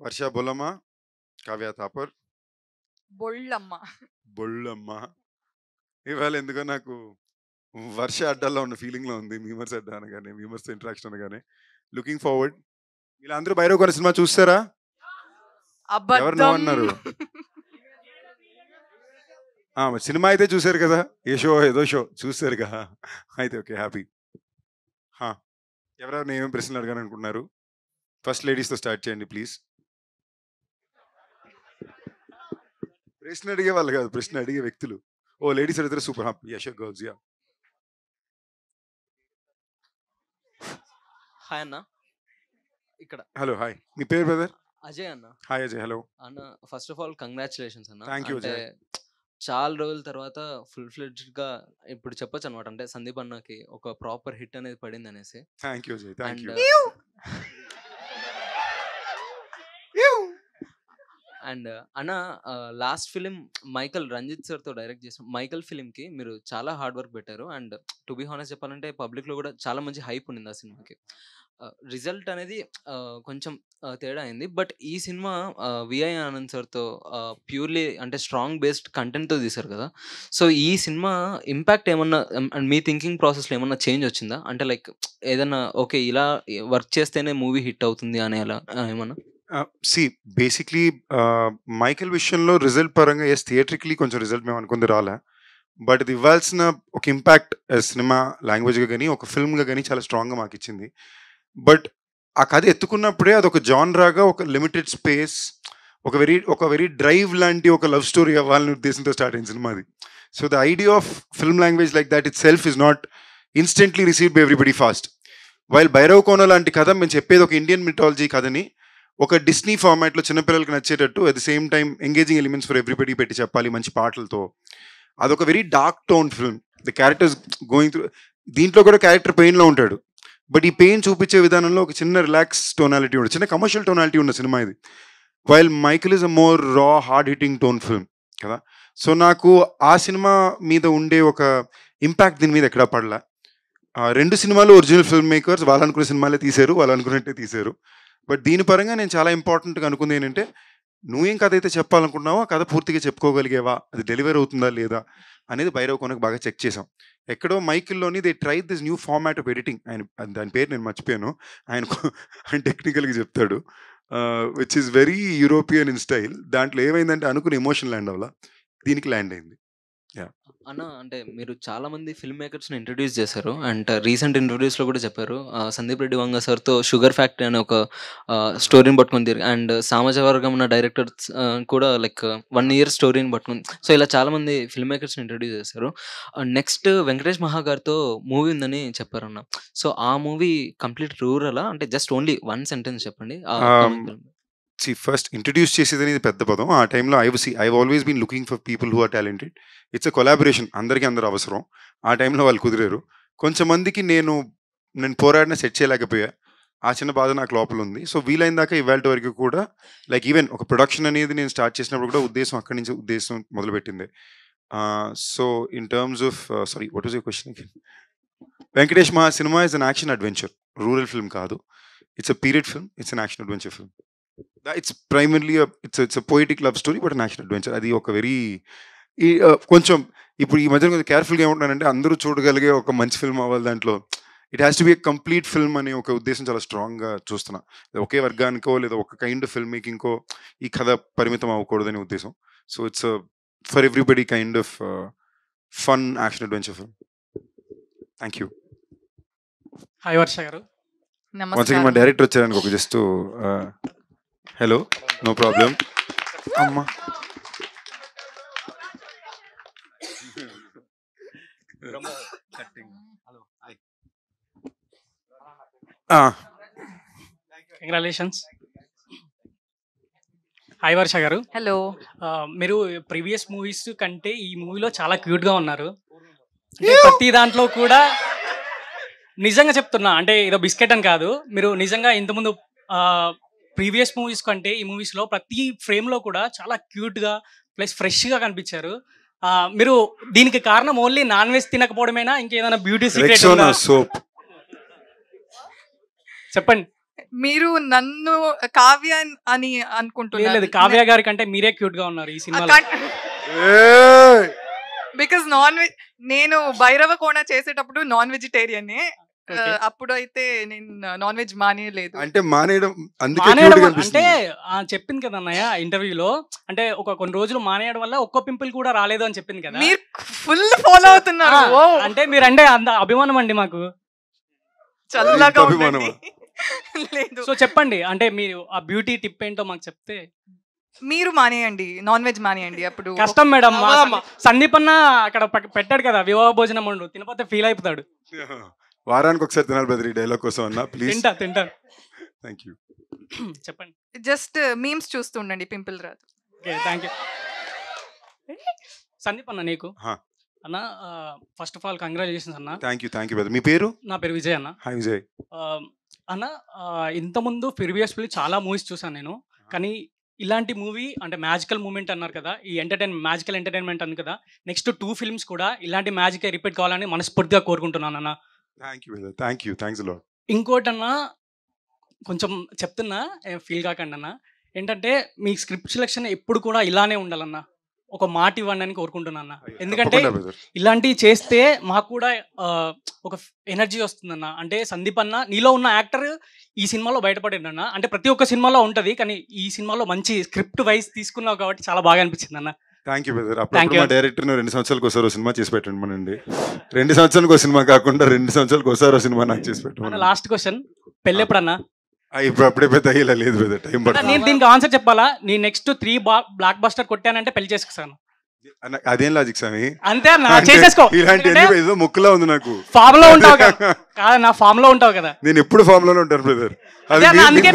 వర్ష బొల్లమ్మ, కావ్య థాపర్, బొళ్ళమ్మ. బొళ్ళమ్మ. ఇవాళ ఎందుకో నాకు వర్ష అడ్డాల్లో ఉన్న ఫీలింగ్లో ఉంది. మీమర్స్ అడ్డా అనగానే, మీమర్స్ ఇంటరాక్షన్ అనగానే. Looking forward. వీళ్ళందరూ భైరవ్ కొన సినిమా చూస్తారా? ఎవరు నో అబద్ధం. అన్నారు? సినిమా అయితే చూసారు కదా, ఏ షో ఏదో షో చూసారు కదా, అయితే ఓకే హ్యాపీ. ఎవరెవరు ఏమేమి ప్రశ్నలు అడగాలనుకుంటున్నారు? ఫస్ట్ లేడీస్తో స్టార్ట్ చేయండి ప్లీజ్. ప్రశ్న అడిగే వాళ్ళు కాదు, ప్రశ్న అడిగే వ్యక్తులు. ఓ లేడీస్ అడిగితే super happy. యశోక్ girls yeah. Hi అన్న. ఇక్కడ హలో హాయ్, మీ పేరు బ్రదర్? అజయ్ అన్న. హాయ్ అజయ్. హలో అన్న, ఫస్ట్ ఆఫ్ ఆల్ కంగ్రాచులేషన్స్ అన్న. థ్యాంక్ యూ అంటే అజయ్. చాలా రోజుల తర్వాత ఫుల్ ఫ్లెడ్జ్డ్ గా ఇప్పుడు చెప్పొచ్చు అనమాట, అంటే సందీప్ అన్నకి ఒక ప్రాపర్ హిట్ అనేది పడింది అనేసి. Thank you Ajay, thank and you. And అన్న, last film Michael Ranjit sir తో డైరెక్ట్ చేసిన మైకల్ ఫిలిం కి మీరు చాలా హార్డ్ వర్క్ పెట్టారు. అండ్ టు బి హానెస్ట్ చెప్పాలంటే పబ్లిక్ లో కూడా చాలా మంచి హైప్ ఉంది ఆ సినిమాకి. రిజల్ట్ అనేది కొంచెం తేడా అయింది. బట్ ఈ సినిమా విఐ ఆనంద్ సార్తో ప్యూర్లీ అంటే స్ట్రాంగ్ బేస్డ్ కంటెంట్తో తీశారు కదా. సో ఈ సినిమా ఇంపాక్ట్ ఏమన్నా మీ థింకింగ్ ప్రాసెస్లో ఏమన్నా చేంజ్ వచ్చిందా? అంటే లైక్ ఏదన్నా ఓకే ఇలా వర్క్ చేస్తేనే మూవీ హిట్ అవుతుంది అనే అలా ఏమన్నా? సి బేసిక్లీ మైకెల్ విషయంలో రిజల్ట్ పరంగా ఎస్ థియేట్రికలీ కొంచెం రిజల్ట్ మేము అనుకుంది రాలే. బట్ ఇది ఇవ్వాల్సిన ఒక ఇంపాక్ట్ సినిమా లాంగ్వేజ్గా కానీ ఒక ఫిల్మ్గా కానీ చాలా స్ట్రాంగ్గా మాకు ఇచ్చింది. బట్ ఆ కథ ఎత్తుకున్నప్పుడే అదొక జాన్రాగా ఒక లిమిటెడ్ స్పేస్, ఒక వెరీ డ్రైవ్ లాంటి ఒక లవ్ స్టోరీ అవ్వాలని ఉద్దేశంతో స్టార్ట్ అయిన సినిమా అది. So the idea of film language like that itself is not instantly received by everybody fast. While Bhairav Kona లాంటి కథ మేము చెప్పేది ఒక ఇండియన్ మిథాలజీ కథని ఒక డిస్నీ ఫార్మాట్లో చిన్నపిల్లలకి నచ్చేటట్టు at the same time engaging elements for everybody పెట్టి చెప్పాలి మంచి పాటలతో. అదొక very dark tone film. The characters going through, దీంట్లో కూడా క్యారెక్టర్ పెయిన్లో ఉంటాడు. బట్ ఈ పెయిన్ చూపించే విధానంలో ఒక చిన్న రిలాక్స్ టోనాలిటీ ఉంటుంది, చిన్న కమర్షియల్ టోనాలిటీ ఉన్న సినిమా ఇది. While Michael is a more రా హార్డ్ హిట్టింగ్ టోన్ ఫిల్మ్ కదా. సో నాకు ఆ సినిమా మీద ఉండే ఒక ఇంపాక్ట్ దీని మీద ఎక్కడా పడలే. రెండు సినిమాలు ఒరిజినల్ ఫిల్మ్ మేకర్స్ వాళ్ళు అనుకునే సినిమాలే తీశారు, వాళ్ళు అనుకున్నట్టే తీశారు. బట్ దీని పరంగా నేను చాలా ఇంపార్టెంట్గా అనుకుంది ఏంటంటే, నువ్వేం కథ అయితే చెప్పాలనుకుంటున్నావో ఆ కథ పూర్తిగా చెప్పుకోగలిగేవా, అది డెలివర్ అవుతుందా లేదా అనేది భైరవ్ కోనకు బాగా చెక్ చేసాం. ఎక్కడో మైకిల్లోని they try this new format of editing. దాని పేరు నేను మర్చిపోయాను, ఆయన టెక్నికల్గా చెప్తాడు, which is very European in style. దాంట్లో ఏమైందంటే అనుకుని ఎమోషన్ ల్యాండ్ అవ్వాల, దీనికి ల్యాండ్ అయింది. అన్న, అంటే మీరు చాలా మంది ఫిల్మ్ మేకర్స్ని ఇంట్రడ్యూస్ చేశారు. అండ్ రీసెంట్ ఇంటర్వ్యూస్లో కూడా చెప్పారు, సందీప్ రెడ్డి వంగ సార్తో షుగర్ ఫ్యాక్టరీ అనే ఒక స్టోరీని పట్టుకుని తిరిగి, అండ్ సామాజ వర్గం ఉన్న డైరెక్టర్స్ కూడా లైక్ 1 year స్టోరీని పట్టుకుని, సో ఇలా చాలా మంది ఫిల్మ్ మేకర్స్ని ఇంట్రడ్యూస్ చేశారు. నెక్స్ట్ వెంకటేష్ మహా గారితో మూవీ ఉందని చెప్పారన్న. సో ఆ మూవీ కంప్లీట్ రూరలా, అంటే జస్ట్ ఓన్లీ 1 sentence చెప్పండి. ఫస్ట్ ఇంట్రడ్యూస్ చేసేది అనేది పెద్ద పదం. ఆ టైంలో I always been looking for people who are talented. It's a collaboration, అందరికీ అందరూ అవసరం. ఆ టైంలో వాళ్ళు కుదిరారు. కొంచెంమందికి నేను పోరాడిన సెట్ చేయలేకపోయా, ఆ చిన్న బాధ నాకు లోపల ఉంది. సో వీలైన దాకా ఇవాళ వరకు కూడా లైక్ ఈవెన్ ఒక ప్రొడక్షన్ అనేది నేను స్టార్ట్ చేసినప్పుడు కూడా అక్కడి నుంచి ఉద్దేశం మొదలుపెట్టింది. So in terms of sorry what was your question again? Venkatesh Maha సినిమా is an action adventure, rural film కాదు. It's a period film, it's an action adventure film. It's primarily it's a poetic love story but an action adventure. అది ఒక very కొంచెం ఇప్పుడు ఈ మధ్య కొంచెం కేర్ఫుల్గా ఏమంటున్నానంటే, అందరూ చూడగలిగే ఒక మంచి ఫిల్మ్ అవ్వాలి, దాంట్లో it has to be a complete film అనే ఒక ఉద్దేశం చాలా స్ట్రాంగ్గా చూస్తున్నా. ఒకే వర్గానికో లేదా ఒక కైండ్ ఆఫ్ ఫిల్మ్ మేకింగ్కో ఈ కథ పరిమితం అవ్వకూడదనే ఉద్దేశం. So it's for everybody kind of fun action adventure film. Thank you. Hi Varsha గారు. వన్స్ మా డైరెక్టర్ వచ్చారనుకో, ఒక జస్ట్ హలో, నో ప్రాబ్లం అమ్మా. కంగ్రాచులేషన్స్. హాయ్ వర్ష గారు. హలో. మీరు ప్రీవియస్ మూవీస్ కంటే ఈ మూవీలో చాలా క్యూట్గా ఉన్నారు. అంటే ప్రతి దాంట్లో కూడా నిజంగా చెప్తున్నా, అంటే ఏదో బిస్కెట్ అని కాదు, మీరు నిజంగా ఇంతకుముందు ప్రీవియస్ మూవీస్ కంటే ఈ మూవీస్లో ప్రతి ఫ్రేమ్లో కూడా చాలా క్యూట్గా ప్లస్ ఫ్రెష్గా కనిపించారు. మీరు దీనికి కారణం ఓన్లీ నాన్ వెజ్ తినకపోవడమేనా, ఇంకేదైనా బ్యూటీ సీక్రెట్ సోప్ చెప్పండి. మీరు నన్ను కావ్య అని లేదు అనుకుంటున్నారు కావ్య గారి కంటే మీరే క్యూట్ గా ఉన్నారు ఈ సినిమాలో. బికాస్ నాన్ వెజ్ నేను భైరవ కోణ చేసేటప్పుడు నాన్ వెజిటేరియన్ Okay. అప్పుడు అయితే నేను నాన్ వెజ్ మానేయలేదు. అంటే మానేయడం అందుకే మానేయడం cute గా అంటే అనిపిస్తుంది. చెప్పింది కదా అన్నయ్య ఇంటర్వ్యూలో, అంటే కొన్ని రోజులు మానేయడం వల్ల ఒక్క పింపుల్ కూడా రాలేదు అని చెప్పింది కదా. మీరు ఫుల్ ఫాలో అవుతున్నారు. ఆ, ఓ అంటే మీరంటే అంత అభిమానం అండి మాకు. చల్లగా ఇంత ఉండండి. అభిమానమా? లేదు సో చెప్పండి, అంటే మీరు ఆ బ్యూటీ టిప్ ఏంటో మాకు చెప్తే. మీరు మానేయండి, నాన్ వెజ్ మానేయండి. అప్పుడు కష్టం మేడం. అవ్వదమ్మా. సందీప్ అన్న అక్కడ పెట్టాడు కదా వివాహ భోజనం వండు, తినపోతే ఫీల్ అయిపోతాడు. వారానికి ఒకసారి తినాలి బ్రదర్ ఈ డైలాగ్ కోసం అన్న ప్లీజ్. తింటా థ్యాంక్ యూ. చెప్పండి. జస్ట్ మీమ్స్ చూస్తూ ఉండండి, పింపుల్ రాదు. Okay thank you. సందీప్ అన్న నీకు హా. అన్న ఫస్ట్ ఆఫ్ ఆల్ కంగ్రాచులేషన్స్ అన్న. Thank you brother. మీ పేరు? నా పేరు విజయ్ అన్న. హాయ్ విజయ్. అన్న ఇంతకుముందు ప్రీవియస్లీ చాలా మూవీస్ చూసాను నేను, కానీ ఇలాంటి మూవీ అంటే మ్యాజికల్ మూమెంట్ అన్నారు కదా, ఈ మ్యాజికల్ ఎంటర్టైన్మెంట్ అన్నారు కదా, నెక్స్ట్ 2 ఫిల్మ్స్ కూడా ఇలాంటి మ్యాజిక్ రిపీట్ కావాలని మనస్ఫూర్తిగా కోరుకుంటున్నాను అన్న. Thank you brother. Thanks lot. ఇంకోటన్నా కొంచెం చెప్తున్నా ఫీల్ కాకండి అన్న, ఏంటంటే మీ స్క్రిప్ట్ సెలెక్షన్ ఎప్పుడు కూడా ఇలానే ఉండాలన్న, ఒక మాట ఇవ్వండి అని కోరుకుంటున్నా. ఎందుకంటే ఇలాంటివి చేస్తే మాకు కూడా ఒక ఎనర్జీ వస్తుందన్న. అంటే సందీప్ అన్న నీలో ఉన్న యాక్టర్ ఈ సినిమాలో బయటపడిందన్న. అంటే ప్రతి ఒక్క సినిమాలో ఉంటుంది, కానీ ఈ సినిమాలో మంచి స్క్రిప్ట్ వైజ్ తీసుకున్నావు కాబట్టి చాలా బాగా అనిపించింది అన్న. Thank you brother. అప్పుడు మా డైరెక్టర్ 2 సంవత్సరాలకు ఒకసారి సినిమా చేసి పెట్టండి మనండి. 2 సంవత్సరాలకు ఒక సినిమా కాకుండా 2 సంవత్సరాలకు ఒకసారి సినిమా నాకు చేసి పెట్టండి. లాస్ట్ క్వశ్చన్, పెళ్ళి ఎప్పుడన్నా? ఇప్పుడు అప్పుడే పెద్ద అయ్యేలా లేదు బ్రదర్, టైం పడుతుంది. నేను దీనికి ఆన్సర్ చెప్పాలా? నీ నెక్స్ట్ 3 బ్లాక్ బస్టర్ కొట్టానంటే పెళ్లి చేసుకున్నాను. అదేం లాజిక్ స్వామి? అంతే అన్న, చేసేసుకో. ఇలాంటి ఏదో ముక్కులా ఉంది నాకు. ఫామ్ లో ఉంటావు కదా, నా ఫామ్ లో ఉంటావు కదా. నేను ఎప్పుడు ఫామ్ లోనే ఉంటాను బ్రదర్. అది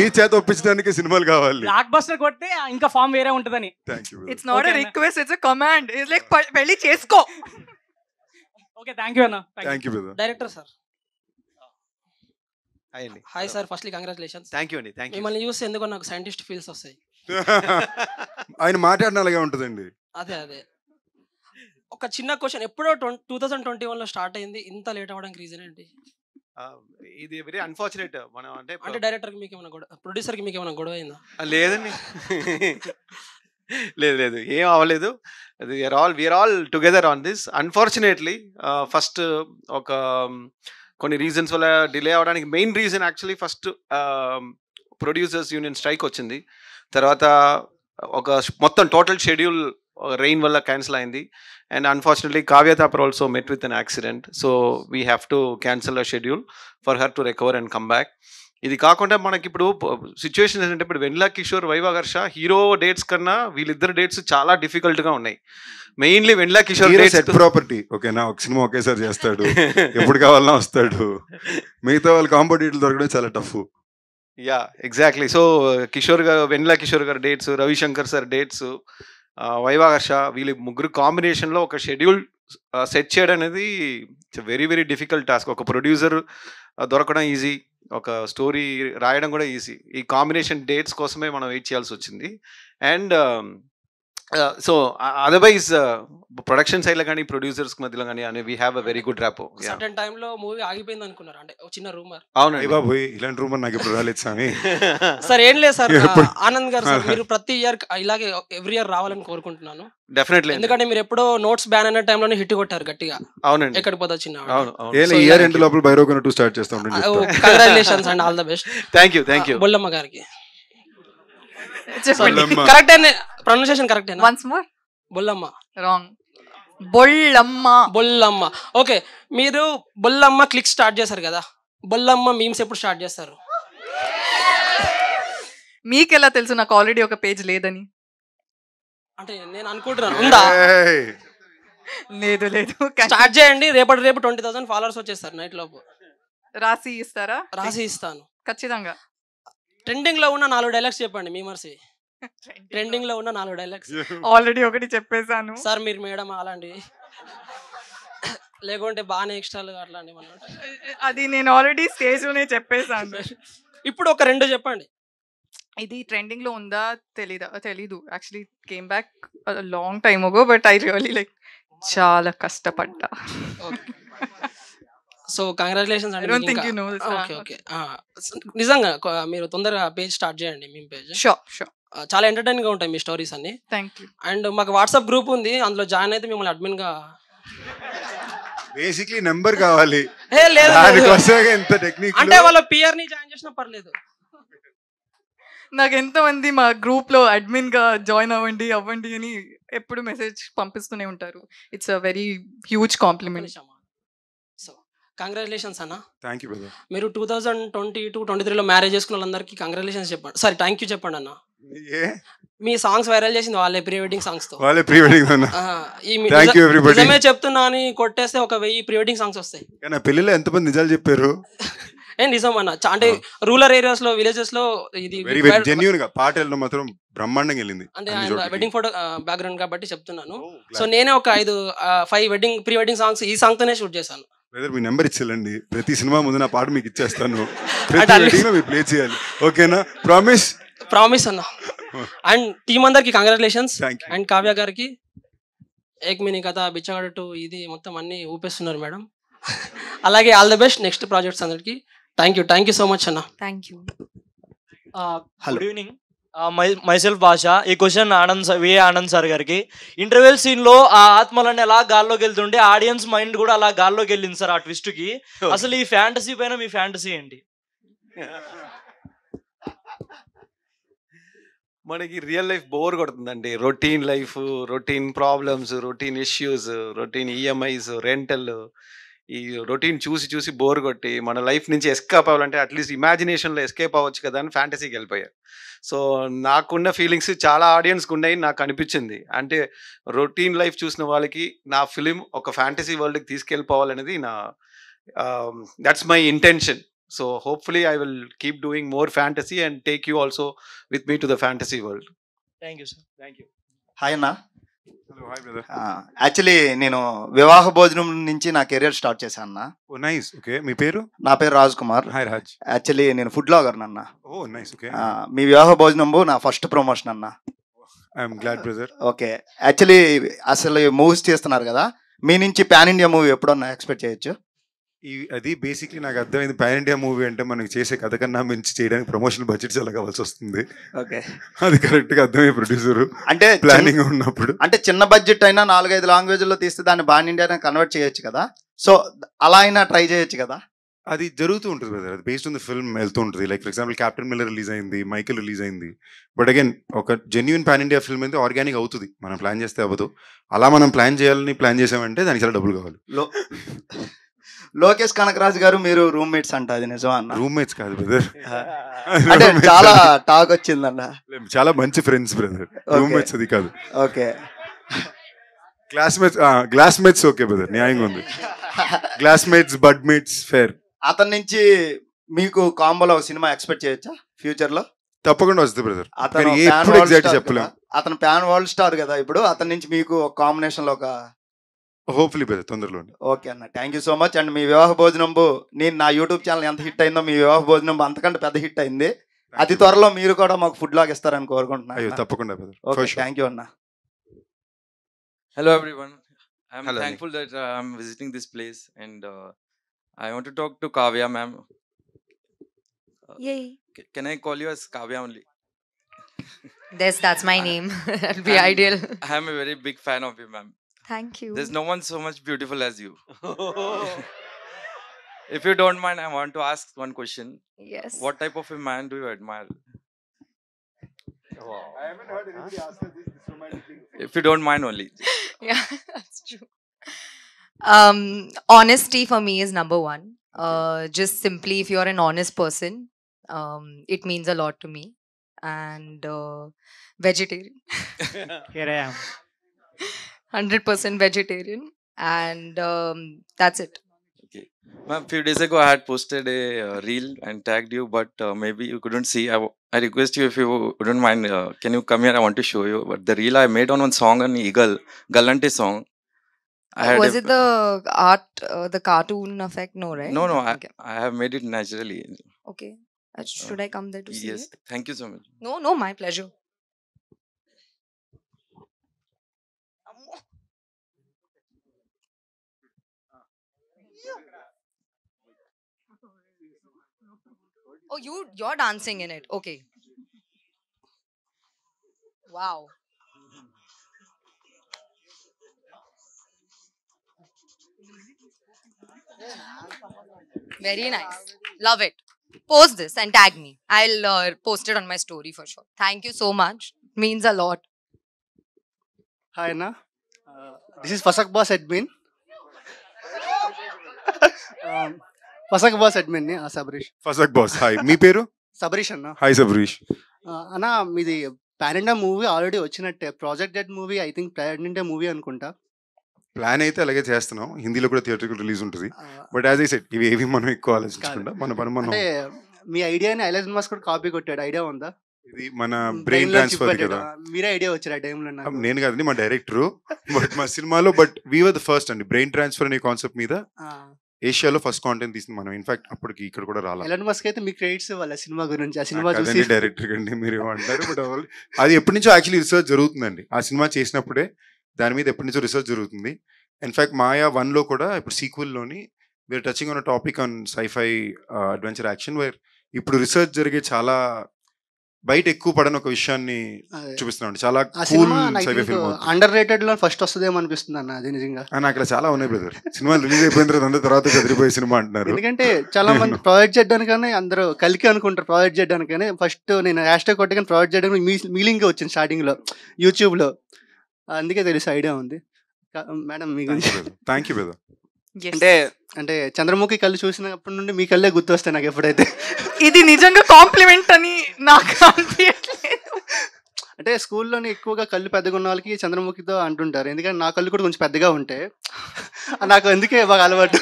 మీ చేత ఒప్పించడానికి సినిమాలు కావాలి. బ్లాక్ బస్టర్ కొడితే ఇంకా ఫామ్ వేరే ఉంటదని. It's not a request, it's a command. It's like పెళ్లి చేసుకో. ఓకే థ్యాంక్ యూ అన్న. Thank you brother. Director sir. Hi sir, firstly congratulations. Thank you అండి. Thank you. మిమ్మల్ని చూస్తే ఎందుకో నాకు సైంటిస్ట్ ఫీల్స్ వస్తాయి. ఆయన మాట్లాడిన అలాగే ఉంటుందండి. అదే ఒక చిన్న క్వశ్చన్, ఎప్పుడో 2021లో స్టార్ట్ అయింది, ఇంత లేట్ అవ్వడానికి రీజన్ ఏంటి? ఇది వెరీ అన్ఫార్చునేట్. మనం అంటే డైరెక్టర్కి మీకు ఏమైనా గొడవ, ప్రొడ్యూసర్కి మీకు ఏమైనా గొడవ అయిందా? లేదండి. లేదు ఏం అవ్వలేదు. We're all together on this. Unfortunately first ఒక కొన్ని రీజన్స్ వల్ల డిలే అవడానికి main reason actually first producers union strike వచ్చింది. తర్వాత ఒక మొత్తం టోటల్ షెడ్యూల్ రెయిన్ వల్ల క్యాన్సిల్ అయింది. And unfortunately Kavya Thapar also met with an accident. So we have to cancel a schedule for her to recover and come back. ఇది కాకుండా మనకి ఇప్పుడు సిచ్యువేషన్ ఏంటంటే, ఇప్పుడు వెన్నెల కిషోర్, వైవాహర్ష హీరో డేట్స్ కన్నా వీళ్ళిద్దరు డేట్స్ చాలా డిఫికల్ట్గా ఉన్నాయి. మెయిన్లీ వెన్నెల కిషోర్ సెట్ ప్రాపర్టీ ఓకేనా, ఒక సినిమా ఒకేసారి చేస్తాడు, ఎప్పుడు కావాలన్నా వస్తాడు. మిగతా వాళ్ళ కాంపిటీటర్లు దొరకడం చాలా టఫ్. Yeah exactly. సో వెన్నెల కిషోర్ గారు dates, Ravishankar sir dates, Viva Harsha, వీళ్ళ ముగ్గురు కాంబినేషన్లో ఒక షెడ్యూల్ సెట్ చేయడం అనేది వెరీ వెరీ డిఫికల్ట్ టాస్క్. ఒక ప్రొడ్యూసర్ దొరకడం ఈజీ, ఒక స్టోరీ రాయడం కూడా ఈజీ. ఈ కాంబినేషన్ డేట్స్ కోసమే మనం వెయిట్ చేయాల్సి వచ్చింది. అండ్ సో అదర్వైజ్ ప్రొడక్షన్ సైడ్లో కానీ ప్రొడ్యూసర్స్ మధ్యలో కానీ అని we have a very good rapport. Certain టైంలో మూవీ ఆగిపోయింది అనుకున్నారు, అంటే ఒక చిన్న రూమర్. అవునండి బాబు, ఇలాంటి రూమర్ నాకు ఇప్పుడు రాలేదు స్వామి. సార్ ఏం లేదు సార్, ఆనంద్ గారు సార్, మీరు ప్రతి ఇయర్ ఇలాగే ఎవ్రీ ఇయర్ రావాలని కోరుకుంటున్నాను. డెఫినెట్లీ, ఎందుకంటే మీరు ఎప్పుడో నోట్స్ బ్యాన్ అయిన టైంలోనే హిట్ కొట్టారు గట్టిగా. అవునండి, ఎక్కడికి పోతా చిన్న. ఇయర్ ఎండ్ లోపల భైరవ 2 స్టార్ట్ చేస్తా ఉంటాను. Congratulations and all the best. Thank you. Bollamma గారికి Bollamma. Correct pronunciation correct once more. Bollamma wrong. Bollamma. Okay, మీరు బొల్లమ్మ క్లిక్ స్టార్ట్ చేశారు కదా, బొల్లమ్మ మీమ్స్ ఎప్పుడు స్టార్ట్ చేస్తారు? మీకు ఎలా తెలుసు నాకు ఆల్రెడీ ఒక పేజ్ లేదని? అంటే నేను అనుకుంటున్నాను ఉందా. లేదు స్టార్ట్ చేయండి, రేపు 20,000 ఫాలోవర్స్ వచ్చేస్తారు నైట్ లోపు. రాసి ఇస్తారా? రాసి ఇస్తాను ఖచ్చితంగా. ట్రెండింగ్ లో ఉన్న 4 డైలాగ్స్ చెప్పండి మీమర్సి. ట్రెండింగ్ లో ఉన్న 4 డైలాగ్స్. ఆల్రెడీ ఒకటి చెప్పేశాను సార్. మీరు మేడం అలాంటివి లేకుంటే బాగానే ఎక్స్ట్రాలు అట్లాంటివి అన్నమాట. అది నేను ఆల్రెడీ స్టేజ్ లోనే చెప్పేశాను. ఇప్పుడు ఒక 2 చెప్పండి. ఇది ట్రెండింగ్ లో ఉందా తెలీదు. Actually came back long time అగో, బట్ ఐ రియల్లీ లైక్ చాలా కష్టపడ్డా. సో కంగ్రాచులేషన్స్ I అండి don't మీకు think ఇంకా. you know this. Okay okay నిజంగా మీరు తొందరగా పేజ్ స్టార్ట్ చేయండి మీ పేజ్ Sure, sure. చాలా ఎంటర్టైనింగ్ గా ఉంటాయి మీ స్టోరీస్ అన్ని. Thank you. అండ్ మాకు వాట్సాప్ గ్రూప్ ఉంది, అందులో జాయిన్ అయితే మిమ్మల్ని అడ్మిన్ గా. బేసిక్లీ నెంబర్ కావాలి, లేదు దానికోసమే ఎంత టెక్నిక్. అంటే వాళ్ళ పిఆర్ ని జాయిన్ చేసినా పర్లేదు. నాకు ఎంతమంది మా గ్రూప్ లో అడ్మిన్ గా జాయిన్ అవ్వండి అని ఎప్పుడు మెసేజ్ పంపిస్తూనే ఉంటారు. It's a very huge compliment. So congratulations అన్న. Thank you brother. మీరు 2022-23లో మ్యారేజ్ చేసుకున్న వాళ్ళందరికీ కంగ్రాచులేషన్స్ చెప్పండి. సారీ, థ్యాంక్ యూ చెప్పండి అన్న. మీ సాంగ్స్ వైరల్ చేసింది వాళ్ళే, ప్రీ వెడ్డింగ్ సాంగ్స్ తో. వాళ్ళే pre wedding thank you everybody. నిజమే చెప్తున్నా అని కొట్టేస్తే ఒక 1000 ప్రీ వెడ్డింగ్ సాంగ్స్ వస్తాయి. కానీ పెళ్లిలో ఎంతమంది నిజాలు చెప్పారు? నిజం అన్న. అంటే రూరల్ ఏరియాస్ లో, విలేజెస్ లో ఇది జెన్యూన్ గా పాటల్లో మాత్రం బ్రహ్మాండంగా వెళ్ళింది. అంటే వెడ్డింగ్ ఫోటో బ్యాక్గ్రౌండ్ కాబట్టి చెప్తున్నాను. సో నేనే ఒక 5 వెడ్డింగ్ ప్రీ వెడ్డింగ్ సాంగ్స్ ఈ సాంగ్ తోనే షూట్ చేశాను. బ్రదర్ మీ నెంబర్ ఇచ్చేయండి, ప్రతి సినిమా ముందు నా పాట మీకు ఇచ్చేస్తాను, ప్రతి వెడ్డింగ్ లో మీరు ప్లే చేయాలి. ఓకేనా? ప్రామిస్ అన్న. అండ్ టీమ్ అందరికి congratulations. Thank you. And Kavya గారికి ఏక్ మినీ కథ, బిచ్చగాడు 2 ఇది మొత్తం అన్ని ఊపేస్తున్నారు మేడం. అలాగే all the best next projects అందరికి. థ్యాంక్ యూ సో మచ్ అన్న. Thank you. Good evening, myself భాష. ఈ క్వశ్చన్ ఆనంద్ సార్ గారికి. ఇంటర్వెల్ సీన్ లో ఆ ఆత్మలన్నీ అలా గాల్లోకి వెళ్తుంటే ఆడియన్స్ మైండ్ కూడా అలా గాల్లోకి వెళ్ళింది సార్ ఆ ట్విస్ట్ కి. అసలు ఈ ఫ్యాంటసీ పైన మీ ఫ్యాంటసీ ఏంటి? మనకి రియల్ లైఫ్ బోర్ కొడుతుందండి. Routine life, routine problems, routine issues, routine EMIs, rental, ఈ రొటీన్ చూసి బోర్ కొట్టి మన లైఫ్ నుంచి ఎస్కేప్ అవ్వాలంటే అట్లీస్ట్ ఇమాజినేషన్లో ఎస్కేప్ అవ్వచ్చు కదా అని ఫ్యాంటసీకి వెళ్ళిపోయారు. సో నాకున్న ఫీలింగ్స్ చాలా ఆడియన్స్కి ఉన్నాయి నాకు అనిపించింది. అంటే రొటీన్ లైఫ్ చూసిన వాళ్ళకి నా ఫిలిం ఒక ఫ్యాంటసీ వరల్డ్కి తీసుకెళ్ళిపోవాలనేది నా that's my intention. So hopefully I will keep doing more fantasy and take you also with me to the fantasy world. Thank you sir. Thank you. Hi అన్న. Hello hi brother. Actually నేను వివాహ భోజనం నుంచి నా career start చేశాను అన్న. ఓ nice. Okay, మీ పేరు? నా పేరు రాజ్ కుమార్. హాయ్ రాజ్. యాక్చువల్లీ నేను ఫుడ్ బ్లాగర్ అన్న. ఓ నైస్. ఓకే, మీ వివాహ భోజనంబు నా ఫస్ట్ ప్రమోషన్ అన్న. I'm glad brother. Okay, actually అసలు మూవీస్ చేస్తున్నారు కదా, మీ నుంచి పాన్ ఇండియా మూవీ ఎప్పుడన్నా ఎక్స్పెక్ట్ చేయొచ్చు? అది బేసిక్లీ నాకు అర్థమైంది. పాన్ ఇండియా మూవీ అంటే మనకి చేసే కథ కన్నా మించి చేయడానికి ప్రమోషన్ బడ్జెట్స్ ఎలా కావాల్సి వస్తుంది. ఓకే, అది కరెక్ట్ గా అర్థమయ్యే ప్రొడ్యూసర్ అంటే ప్లానింగ్ ఉన్నప్పుడు. అంటే చిన్న బడ్జెట్ అయినా 4-5 లాంగ్వేజ్లో తీస్తే దాన్ని పాన్ ఇండియా కన్వర్ట్ చేయొచ్చు కదా. సో అలా అయినా ట్రై చేయొచ్చు కదా. అది జరుగుతూ ఉంటుంది బ్రదర్. అది బేస్డ్ ఆన్ ద ఫిల్మ్ వెళ్తూ ఉంటుంది. Like for example captain Miller release అయింది, మైకిల్ రిలీజ్ అయింది. బట్ అగైన్ ఒక జెన్యూన్ పాన్ ఇండియా ఫిల్మ్ అయితే ఆర్గానిక్ అవుతుంది, మనం ప్లాన్ చేస్తే అవ్వదు. అలా మనం ప్లాన్ చేసామంటే దానికి చాలా డబ్బులు కావాలి. లోకేష్ కనకరాజు గారు మీరు రూమ్మేట్స్ అంట, అది నిజమా అన్న? రూమ్మేట్స్ కాదు బ్రదర్, అంటే చాలా టాక్ వచ్చిందన్న. చాలా మంచి ఫ్రెండ్స్ బ్రదర్, రూమ్మేట్స్ అది కాదు. ఓకే, గ్లాస్మేట్స్ ఓకే బ్రదర్, న్యాయంగా ఉంది. గ్లాస్మేట్స్, బడ్మేట్స్ ఫేర్. అతని నుంచి మీకు కాంబోలో సినిమా ఎక్స్పెక్ట్ చేయొచ్చా ఫ్యూచర్ లో? తప్పకుండా వస్తుంది బ్రదర్. అతను చెప్పలేం, అతను ప్యాన్ వరల్డ్ స్టార్ కదా ఇప్పుడు. అతని నుంచి మీకు కాంబినేషన్ లో ఒక హోప్ఫుల్లీ బ్రదర్ తొందరలో. ఓకే అన్న, thank you so much. And మీ వివాహ భోజనంబు, నేను నా యూట్యూబ్ ఛానల్ ఎంత హిట్ అయిందో మీ వివాహ భోజనం అంతకంటే పెద్ద హిట్ అయింది. అతి త్వరలో మీరు కూడా మాకు ఫుడ్ లాగా ఇస్తారని కోరుకుంటున్నాను. తప్పకుండా బ్రదర్. ఓకే, థ్యాంక్ యూ అన్న. Hello everyone. I'm Hello, thankful that I'm visiting this place and I want to talk to Kavya ma'am. Yay. Can I call you as Kavya only? That's my name. That'll be ideal. I'm a very big fan of you ma'am. Thank you. There's no one so much beautiful as you. If you don't mind, I want to ask one question. Yes. What type of a man do you admire? I haven't heard anybody ask this romantic thing. If you don't mind only. Yeah, that's true. Honesty for me is number one. Just simply, if you're an honest person, it means a lot to me. And vegetarian. Here I am. 100% vegetarian. And that's it. Okay. Ma'am, few days ago I had posted a reel and tagged you, but maybe you couldn't see. I request you, if you wouldn't mind, can you come here? I want to show you. But the reel I made on one song, an Eagle, Galante song. Was it the art, the cartoon effect? No, right? No, Okay. I have made it naturally. Okay. Should I come there to see Yes, it? thank you so much. No, my pleasure. Oh, you're dancing in it. Okay. Wow. Very nice. Love it. Post this and tag me. I'll post it on my story for sure. Thank you so much. Means a lot. Hi Anna. This is Fasak Boss admin. Fasak Boss admin ni Sabrish. ఫసక్ boss hi, మీ పేరు? Sabrish అన్న. Hi Sabrish. అన్న మీది pan India movie already వచ్చినట్టే. Project dead movie I think pan India movie అనుకుంటా. Plan అయితే అలాగే చేస్తున్నాం, హిందీలో కూడా థియేటర్కి రిలీజ్ ఉంటుంది. బట్ యాజ్ ఐ సెడ్ ఇవి ఏవి మనం ఎక్కువ ఆలోచించకుండా మన పని మనం. అంటే మీ ఐడియాని ఎలాన్ మస్క్ కూడా కాపీ కొట్టాడు, ఐడియా ఉందా? ఇది మన బ్రెయిన్ ట్రాన్స్ఫర్ కదా. మీరే ఐడియా వచ్చారు ఆ టైంలో? నేను కాదండి, మా డైరెక్టర్. బట్ మా సినిమాలో వీ వర్ ద ఫస్ట్ అండి బ్రెయిన్ ట్రాన్స్ఫర్ అనే కాన్సెప్ట్ మీద ఏషియాలో ఫస్ట్ కాంటెంట్ తీసింది మనం. ఇన్ఫాక్ట్ అప్పటికి ఇక్కడ కూడా రాలేదు. ఎలాన్ మస్క్ అయితే మీ క్రెడిట్స్ వాళ్ళ సినిమా గురించి. ఆ సినిమా చూసి డైరెక్టర్ కండి మీరు ఏమంటారు. బట్ అది ఎప్పటి నుంచో యాక్చువల్లీ రిసర్చ్ జరుగుతుందండి. ఆ సినిమా చేసినప్పుడే దాని మీద ఎప్పటి నుంచో రిసర్చ్ జరుగుతుంది. ఇన్ఫాక్ట్ మాయా 1లో కూడా ఇప్పుడు సీక్వెల్లోని we are touching on topic on sci-fi adventure action where ఇప్పుడు రిసర్చ్ జరిగే చాలా బయట ఎక్కువ పడని ఒక విషయాన్ని చూపిస్తున్నాం. చాలా cool sci-fi film. Underrated లో ఫస్ట్ వస్తుందేమో అనిపిస్తుంది అన్న అది నిజంగా. నాకు అలా చాలా ఉన్నాయి బ్రదర్. సినిమా రిలీజ్ అయిపోయిన తర్వాత చదిరిపోయే సినిమా అంటున్నారు. ఎందుకంటే చాలా మంది ప్రాజెక్ట్ చేయడానికనే అందరూ కలికి అనుకుంటారు. ప్రాజెక్ట్ చేయడానికనే ఫస్ట్ నేను హ్యాష్ ట్యాగ్ కొట్టగానే ప్రాజెక్ట్ చేయడానికి మీలింగ్ వచ్చింది స్టార్టింగ్ లో యూట్యూబ్ లో. అందుకే తెలుసు ఐడియా ఉంది. మేడం మీ గురించి థ్యాంక్ యూ బ్రదర్. అంటే చంద్రముఖి కళ్ళు చూసినప్పటి నుండి మీ కళ్ళే గుర్తొస్తాయి నాకు ఎప్పుడైతే. ఇది నిజంగా కాంప్లిమెంట్ అని నాకు అనిపించలేదు. అంటే స్కూల్లోనే ఎక్కువగా కళ్ళు పెద్దగా ఉన్న వాళ్ళకి చంద్రముఖితో అంటుంటారు. ఎందుకంటే నా కళ్ళు కూడా కొంచెం పెద్దగా ఉంటాయి. నాకు అందుకే బాగా అలవాటు.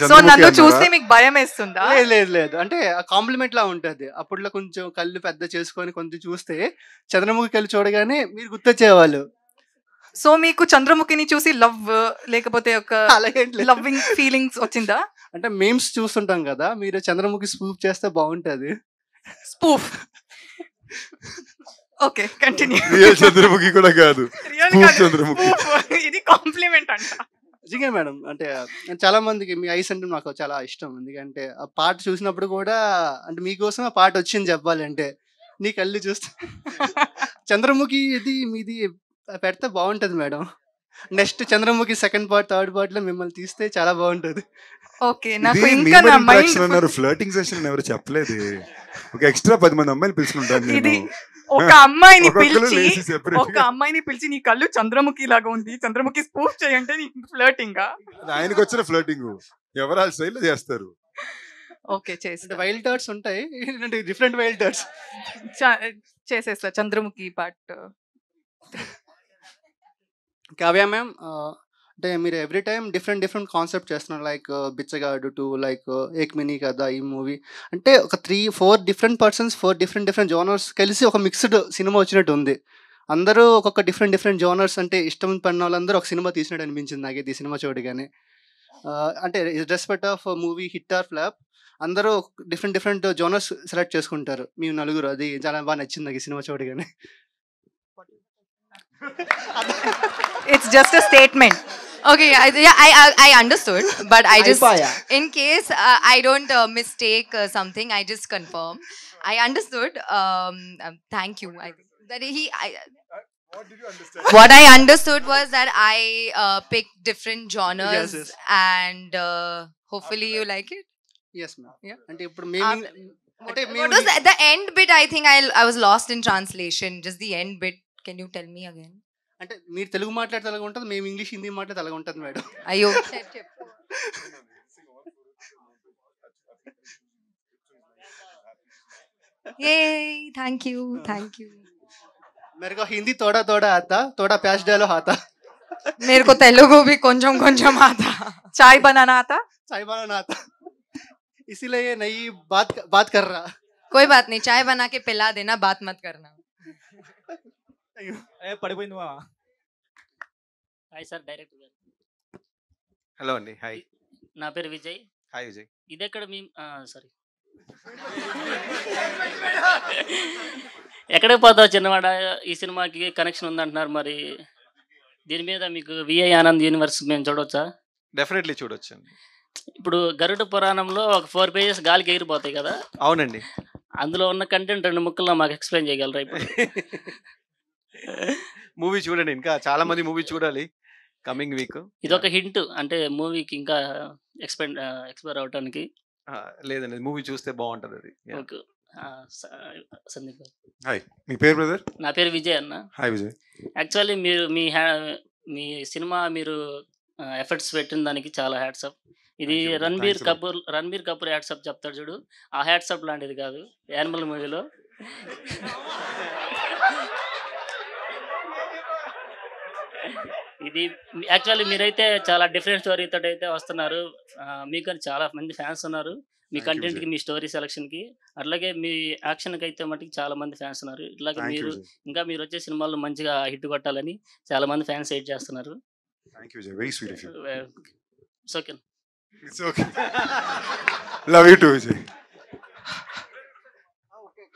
సో నన్ను చూస్తే మీకు భయం వేస్తుందా? లేదు అంటే కాంప్లిమెంట్ లా ఉంటుంది. అప్పట్లో కొంచెం కళ్ళు పెద్ద చేసుకొని కొంచెం చూస్తే చంద్రముఖి కళ్ళు చూడగానే మీరు గుర్తొచ్చేవాళ్ళు. సో మీకు చంద్రముఖిని చూసి లవ్ లేకపోతే ఒక లవ్వింగ్ ఫీలింగ్స్ వచ్చిందా? అంటే మేమ్స్ చూస్తుంటాం కదా, మీరు చంద్రముఖి స్పూఫ్ చేస్తే బాగుంటది. Spoof okay continue. Real Chandramukhi కూడా కాదు, చంద్రముఖి. ఇది కాంప్లిమెంట్ అంట. నిజంగా మేడం. అంటే చాలా మందికి మీ ఐస్ అంటే నాకు చాలా ఇష్టం. ఎందుకంటే ఆ పాట చూసినప్పుడు కూడా అంటే మీకోసం ఆ పాట వచ్చింది చెప్పాలంటే. నీ కళ్ళు చూస్తే చంద్రముఖి ఇది మీది పెడితే బాగుంటది madam. Next Chandramukhi second part third part లో మిమ్మల్ని తీస్తే చాలా బాగుంటది. ఓకే నాకు ఇంకా నా మైండ్ అన్నారు ఫ్లర్టింగ్ సెషన్ ఎవరు చెప్పలేదు. ఒక ఎక్స్ట్రా 10 మంది అమ్మాయిలు పిలుచుకుంటాను. ఇది ఒక అమ్మాయిని పిలిచి నీ కళ్ళు చంద్రముఖి లాగా ఉంది, చంద్రముఖి స్పూఫ్ చేయంటే నీకు ఫ్లర్టింగ్. ఆయనకు వచ్చిన ఫ్లర్టింగ్ ఎవరు ఆ స్టైల్లో చేస్తారు. ఓకే చేస్తా. వైల్డ్ థాట్స్ ఉంటాయి, డిఫరెంట్ వైల్డ్ థాట్స్ చేసేస్తా. చంద్రముఖి పార్ట్. కావ్య మ్యామ్, అంటే మీరు ఎవ్రీ టైం డిఫరెంట్ కాన్సెప్ట్ చేస్తున్నారు. లైక్ బిచ్చగాడు 2, లైక్ ఏక్ మినీ కదా ఈ మూవీ. అంటే ఒక 3-4 డిఫరెంట్ పర్సన్స్ 4 డిఫరెంట్ జోనర్స్ కలిసి ఒక మిక్స్డ్ సినిమా వచ్చినట్టు ఉంది. అందరూ ఒక్కొక్క డిఫరెంట్ జోనర్స్ అంటే ఇష్టం పడిన వాళ్ళందరూ ఒక సినిమా తీసినట్టు అనిపించింది నాకైతే ఈ సినిమా చూడగానే. అంటే respect of movie hit or flop అందరూ డిఫరెంట్ జోనర్స్ సెలెక్ట్ చేసుకుంటారు. మీ నలుగురు, అది చాలా బాగా నచ్చింది నాకు ఈ సినిమా చూడగానే. It's just a statement. Okay, I understood, but I just, in case I don't mistake something, I just confirm. I understood. Thank you. I think that what did you understand? What I understood was that I picked different genres, yes. And hopefully you like it. Yes, ma'am. Yeah. And what was the end bit? I think I was lost in translation. Just the end bit. Can you tell me again? అంటే మీరు తెలుగు మాట్లాడితే అలాగ ఉంటుంది, మేము English Hindi మాట్లాడితే అలాగ ఉంటుంది madam. అయ్యో థ్యాంక్ యూ. मेरे को हिंदी थोड़ा आता, थोड़ा प्याज डालो आता. मेरे को तेलुगु भी కొంచెం आता. चाय बनाना आता? चाय बनाना आता, इसीलिए नई बात कर रहा. कोई बात नहीं, चाय बना के पिला देना, बात मत करना. పడిపోయింది మా. హాయ్ సార్, డైరెక్టర్ గారు. హలో అండి. హాయ్, నా పేరు విజయ్. హాయ్ విజయ్. ఇది ఎక్కడ మీ సారీ ఎక్కడికి పోతావు చిన్నవాడ, ఈ సినిమాకి కనెక్షన్ ఉందంటున్నారు. మరి దీని మీద మీకు విఐ ఆనంద్ యూనివర్స్ మేము చూడవచ్చా? డెఫినెట్లీ చూడొచ్చు అండి. ఇప్పుడు గరుడ పురాణంలో ఒక 4 పేజెస్ గాలికి ఎగిరిపోతాయి కదా. అవునండి. అందులో ఉన్న కంటెంట్ 2 ముక్కల్లో మాకు ఎక్స్ప్లెయిన్ చేయగలరా ఇప్పుడు? మూవీ చూడండి, ఇంకా చాలా మంది మూవీ చూడాలి కమింగ్ వీక్. ఇదొక హింట్ అంటే మూవీకి ఇంకా ఎక్స్ప్లోర్ అవడానికి. లేదండి, మూవీ చూస్తే బాగుంటది అది. ఓకే. సందీప్ గారు. హాయ్, మీ పేరు బ్రదర్? నా పేరు విజయ్ అన్న. హాయ్ విజయ్. యాక్చువల్లీ మీరు మీ సినిమా మీరు ఎఫర్ట్స్ పెట్టిన దానికి చాలా హ్యాట్సప్. ఇది రణబీర్ కపూర్ హ్యాట్సప్ చెప్తాడు చూడు, ఆ హ్యాట్సప్ లాంటిది కాదు. యానిమల్ మూవీలో ఇది యాక్చువల్లీ మీరైతే చాలా డిఫరెంట్ స్టోరీతో అయితే వస్తున్నారు. మీకు చాలా మంది ఫ్యాన్స్ ఉన్నారు మీ కంటెంట్కి, మీ స్టోరీ సెలక్షన్కి. అట్లాగే మీ యాక్షన్కి అయితే మటుకు చాలా మంది ఫ్యాన్స్ ఉన్నారు. ఇట్లాగే మీరు ఇంకా మీరు వచ్చే సినిమాల్లో మంచిగా హిట్ కొట్టాలని చాలా మంది ఫ్యాన్స్ వెయిట్ చేస్తున్నారు. Thank you, Vijay. Very sweet of you. It's okay. It's okay. Love you too, Vijay.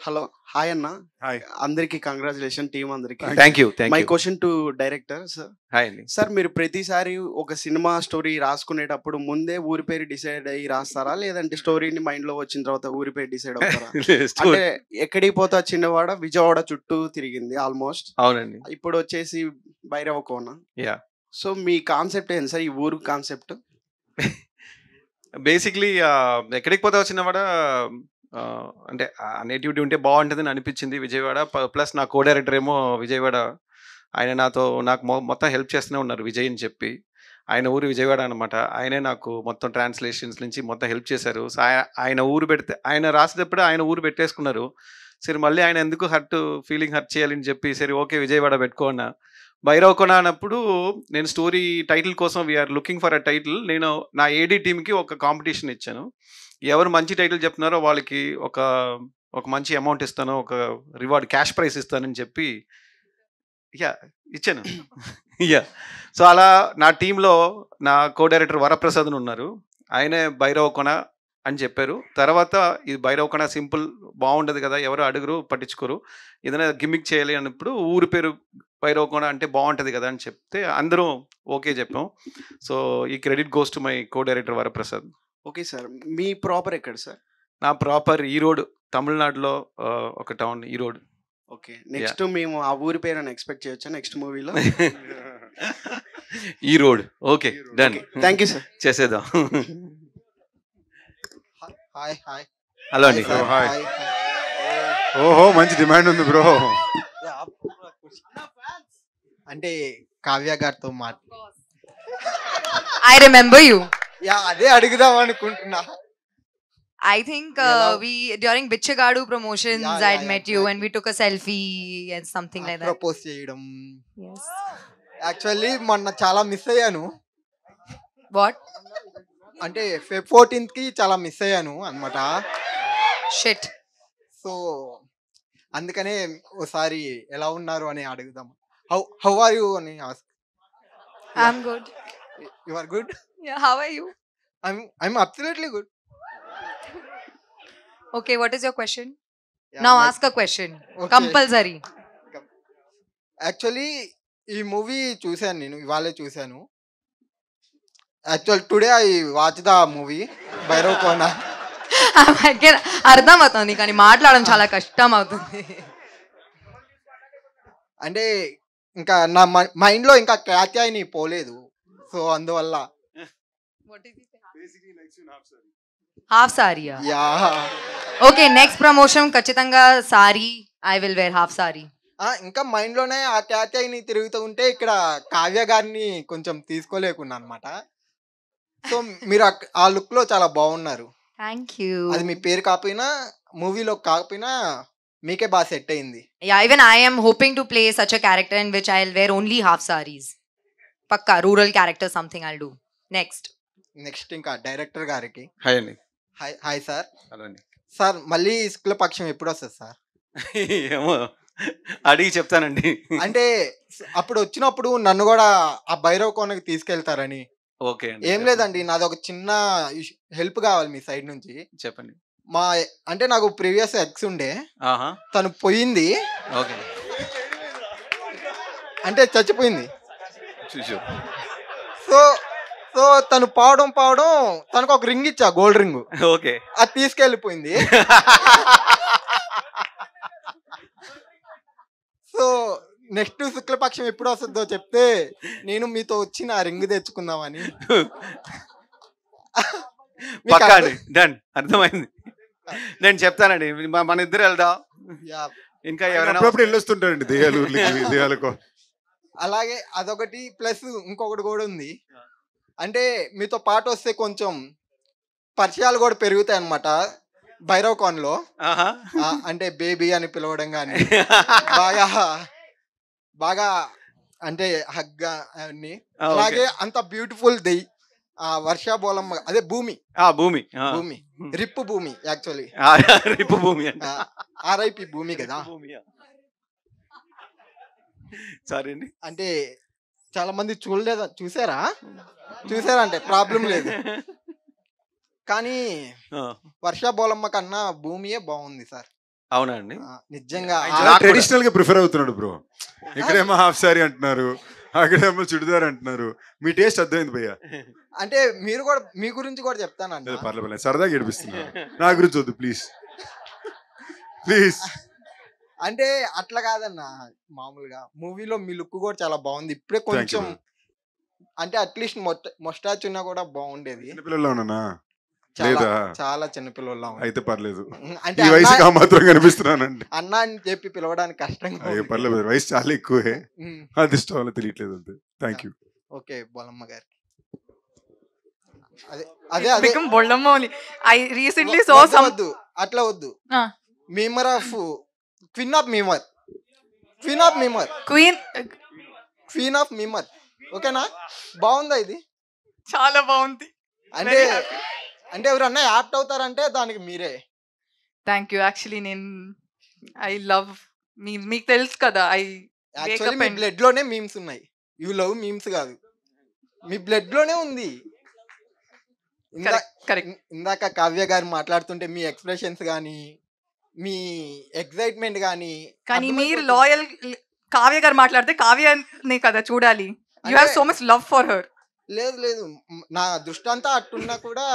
Hello, hi అన్న. హాయ్ అందరికి కంగ్రాచులేషన్, టీమ్ అందరికి. Thank you. My question to director sir. Hi అండి. Sir, మీరు ప్రతిసారి ఒక cinema story రాసుకునేటప్పుడు ముందే ఊరి పేరు డిసైడ్ అయ్యి రాస్తారా, లేదంటే స్టోరీని మైండ్ లో వచ్చిన తర్వాత ఊరి పేరు డిసైడ్ అవుతారా? అంటే ఎక్కడికి పోతా చిన్నవాడ విజయవాడ చుట్టూ తిరిగింది ఆల్మోస్ట్. అవునండి. ఇప్పుడు వచ్చేసి భైరవ కోన. యా. సో మీ కాన్సెప్ట్ ఏంటి సార్, ఈ ఊరు కాన్సెప్ట్? బేసిక్లీ ఎక్కడికి పోతా వచ్చినవాడ అంటే నేటివిటీ ఉంటే బాగుంటుందని అనిపించింది విజయవాడ. ప్లస్ నా కో డైరెక్టర్ ఏమో విజయవాడ, ఆయన నాకు మొత్తం హెల్ప్ చేస్తూనే ఉన్నారు విజయ్ అని చెప్పి. ఆయన ఊరు విజయవాడ అనమాట. ఆయనే నాకు మొత్తం ట్రాన్స్లేషన్స్ నుంచి మొత్తం హెల్ప్ చేశారు. సో ఆయన ఊరు పెడితే, ఆయన రాసేటప్పుడు ఆయన ఊరు పెట్టేసుకున్నారు. సరే మళ్ళీ ఆయన ఎందుకు ఫీలింగ్ హర్ట్ చేయాలని చెప్పి సరే ఓకే విజయవాడ పెట్టుకో అన్న. భైరవ కొన అన్నప్పుడు నేను స్టోరీ టైటిల్ కోసం we are looking for a title. నేను నా ఏడీ టీమ్కి ఒక కాంపిటీషన్ ఇచ్చాను. ఎవరు మంచి టైటిల్ చెప్తున్నారో వాళ్ళకి ఒక మంచి అమౌంట్ ఇస్తాను, ఒక రివార్డ్ క్యాష్ ప్రైజ్ ఇస్తానని చెప్పి ఇచ్చాను. సో అలా నా టీంలో నా కో డైరెక్టర్ వరప్రసాద్ ఉన్నారు. ఆయనే భైరవ కొన అని చెప్పారు. తర్వాత ఇది భైరవ కొన సింపుల్ బాగుండదు కదా, ఎవరు అడుగురు పట్టించుకోరు, ఏదైనా గిమ్మిక్ చేయాలి అన్నప్పుడు ఊరి పేరు భైరవ కొన అంటే బాగుంటుంది కదా అని చెప్తే అందరూ ఓకే చెప్పాం. సో ఈ credit goes to my co director Varaprasad. Okay sir, me proper ఎక్కడ సార్? నా ప్రాపర్ ఈరోడ్, తమిళనాడులో ఒక టౌన్ ఈరోడ్. ఓకే, నెక్స్ట్ మేము ఆ ఊరి పేరు ఎక్స్పెక్ట్ చేయొచ్చా నెక్స్ట్ మూవీలో? ఈరోడ్. Okay, done. Thank you sir. చేసేద్దాం. Hi hi. హలో అండి. హాయ్. ఓహో, మంచి డిమాండ్ ఉంది బ్రో. అంటే కావ్య గారితో I remember you. అదే అడుగుదాం అనుకుంటున్నా. I think we during Bichagadu promotions I'd met you and we took a selfie and something like that. Propose చేయడం. Yes. యాక్చువల్లీ మొన్న చాలా మిస్ అయ్యాను. What? అంటే Feb 14th కి చాలా మిస్ అయ్యాను అన్నమాట. షిట్. సో అందుకనే ఒకసారి ఎలా ఉన్నారు అని అడుగుదాం. హౌ ఆర్ యు అని ask. I'm good. You are good? Yeah, how are you? I'm absolutely good. Okay, what is your question? Yeah, Now ask a question. Okay. Compulsory. Actually ఈ movie చూశాను, నేను ఇవాళే చూశాను. Actual today I watch the movie Bhairav Kona. అర్థం అవుతుంది కానీ మాట్లాడడం చాలా కష్టం అవుతుంది. అంటే ఇంకా నా మైండ్లో ఇంకా కాత్యాయని పోలేదు, సో అందువల్ల. Half sari. Yeah. Okay, next promotion ఖచ్చితంగా sari. I will wear half sari. ఇంకా మైండ్లోనే ఆ కాత్యాయని తిరుగుతూ ఉంటే ఇక్కడ కావ్య గారిని కొంచెం తీసుకోలేకున్నా అనమాట. సో మీరు ఆ లుక్ లో చాలా బాగున్నారు. Thank you. అది మీ పేరు కాకపోయినా మూవీలో కాకపోయినా మీకే బాగా సెట్ అయింది. Yeah, even I am hoping to play such a character in which I'll wear only half sarees. Pakka rural character something I'll do. Next ఇంకా డైరెక్టర్ గారికి. హాయ్ అండి. Hi sir. హలో అండి. సార్ మళ్ళీ శుక్లపక్షం ఎప్పుడు వస్తుంది sir? ఏమో అడిగి చెప్తానండి. అంటే అప్పుడు వచ్చినప్పుడు నన్ను కూడా ఆ భైరవ్ కోనకి తీసుకెళ్తారని. ఓకే అండి. ఏం లేదండి, నాది ఒక చిన్న హెల్ప్ కావాలి మీ సైడ్ నుంచి. చెప్పండి. అంటే నాకు ప్రీవియస్ ఎక్స్ ఉండే, తను పోయింది. ఓకే. అంటే చచ్చిపోయింది. చూసు. సో సో తను పావడం తనకు ఒక రింగ్ ఇచ్చా, గోల్డ్ రింగ్. ఓకే. అది తీసుకెళ్ళిపోయింది. సో నెక్స్ట్ శుక్లపక్షం ఎప్పుడు వస్తుందో చెప్తే నేను మీతో వచ్చి నా రింగ్ తెచ్చుకుందామని. పక్కాండి, డన్, అర్థమైంది. నేను చెప్తానండి, మన ఇద్దరు వెళ్దాం. ఇంకా ఎవరైనా అప్పుడప్పుడు వెళ్ళొస్తుంటారండి దెయ్యాలకు. అలాగే అదొకటి, ప్లస్ ఇంకొకటి కూడా ఉంది. అంటే మీతో పాటు వస్తే కొంచెం పరిచయాలు కూడా పెరుగుతాయి అన్నమాట. భైరవ్ కాన్ లో అంటే బేబీ అని పిలవడం కానీ, బాగా అంటే హగ్ అన్ని. అలాగే అంత బ్యూటిఫుల్ వర్ష బోలమ్మ, అదే భూమి రిప్పు భూమి, యాక్చువల్లీ రిప్పు భూమి ఆర్ఐపి భూమి కదా. సారీ అండి. అంటే చాలా మంది చూసారా అంటే ప్రాబ్లం లేదు, కానీ వర్ష బోలమ్మ కన్నా భూమియే బాగుంది సార్. అవునండి, నిజంగా ట్రెడిషనల్ గా ప్రిఫర్ అవుతున్నాడు బ్రో. ఇక్కడేమో హాఫ్ సారీ అంటున్నారు, అక్కడేమో చుడిదార్ అంటున్నారు. మీ టేస్ట్ అర్థమైంది భయ్యా. అంటే మీరు కూడా మీ గురించి కూడా చెప్తానండి. పర్లేదు, సరదాగా ఏడిపిస్తున్నారు. నా గురించి వద్దు ప్లీజ్ ప్లీజ్. అంటే అట్లా కాదన్న, మామూలుగా మూవీలో మీ లుక్ కూడా చాలా బాగుంది. ఇప్పుడే కొంచెం అంటే అట్లీస్ట్ మొస్టాచ్ ఉన్నా కూడా బాగుండేది. చిన్నపిల్లల్లో ఉన్నానా? చాలా చిన్నపిల్లల్లో అయితే పర్లేదు. అంటే ఈ వయసుకి మాత్రం కనిపిస్తున్నానండి. అన్న అని చెప్పి పిలవడానికి కష్టంగా. అయ్యో పర్లేదు, వయసు చాలా ఎక్కువే, అది ఇష్టం వల్ల తెలియట్లేదు అంతే. Thank you. ఓకే బోలమ్మ గారికి. అదే బోలమ్మ ఐ రీసెంట్లీ సా సమ్. అట్లా వద్దు. Memer of queen of memer. ఓకేనా? బాగుందా ఇది? చాలా బాగుంది. అంటే ఎవరన్నా యాప్ట్ అవుతారంటే దానికి మీరే. Thank you. యాక్చువల్లీ నేను ఐ లవ్ మీకు తెలుసు కదా, యాక్చువల్లీ మీ బ్లడ్ లోనే మీమ్స్ ఉన్నాయి. యూ లవ్ మీమ్స్ కాదు, మీ బ్లడ్ లోనే ఉంది. ఇందాక కావ్య గారు మాట్లాడుతుంటే మీ ఎక్స్ప్రెషన్స్ కానీ, మీ ఎక్సైట్మెంట్ కానీ మీరు లాయల్. కావ్య గారు మాట్లాడితే కావ్యనే కదా చూడాలి. You have so much love for her. లేదు, నా దృష్టి అంతా అట్టున్నా కూడా,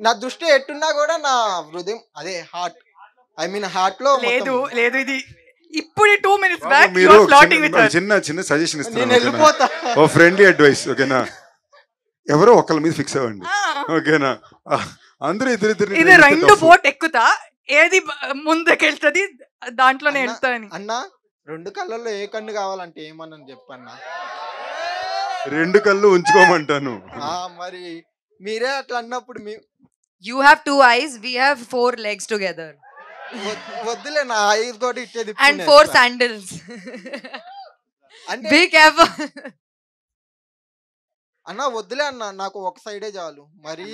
నా దృష్టి ఎట్టున్నా కూడా నా హృదయం అదే హార్ట్ లో లేదు. ఇది ఇప్పుడు 2 minutes back you are flirting with her. చిన్న సజెషన్ ఇస్తాను. నేను వెళ్ళిపోతా. ఓ ఫ్రెండ్లీ అడ్వైస్, ఓకేనా? ఎవరో ఒకళ్ళ మీద ఫిక్స్ అవ్వండి, ఓకేనా? అందరూ ఇద్దరు ఇది 2 బోట్ ఎక్కుతా, ఏది ముందుకెళ్తుంది దాంట్లోనే వెళ్తాని. అన్నా 2 కళ్ళల్లో ఏ కన్ను కావాలంటే ఏమన్నా చెప్పన్నా? 2 కళ్ళు ఉంచుకోమంటాను. మరి మీరే అట్లా అన్నప్పుడు you have 2 eyes, we have 4 legs together. వద్దులే, నా ఐస్ కూడా ఇచ్చేది. And 4 sandals. అంటే be careful. అన్నా వద్దులే అన్న, నాకు ఒక సైడే చాలు. మరి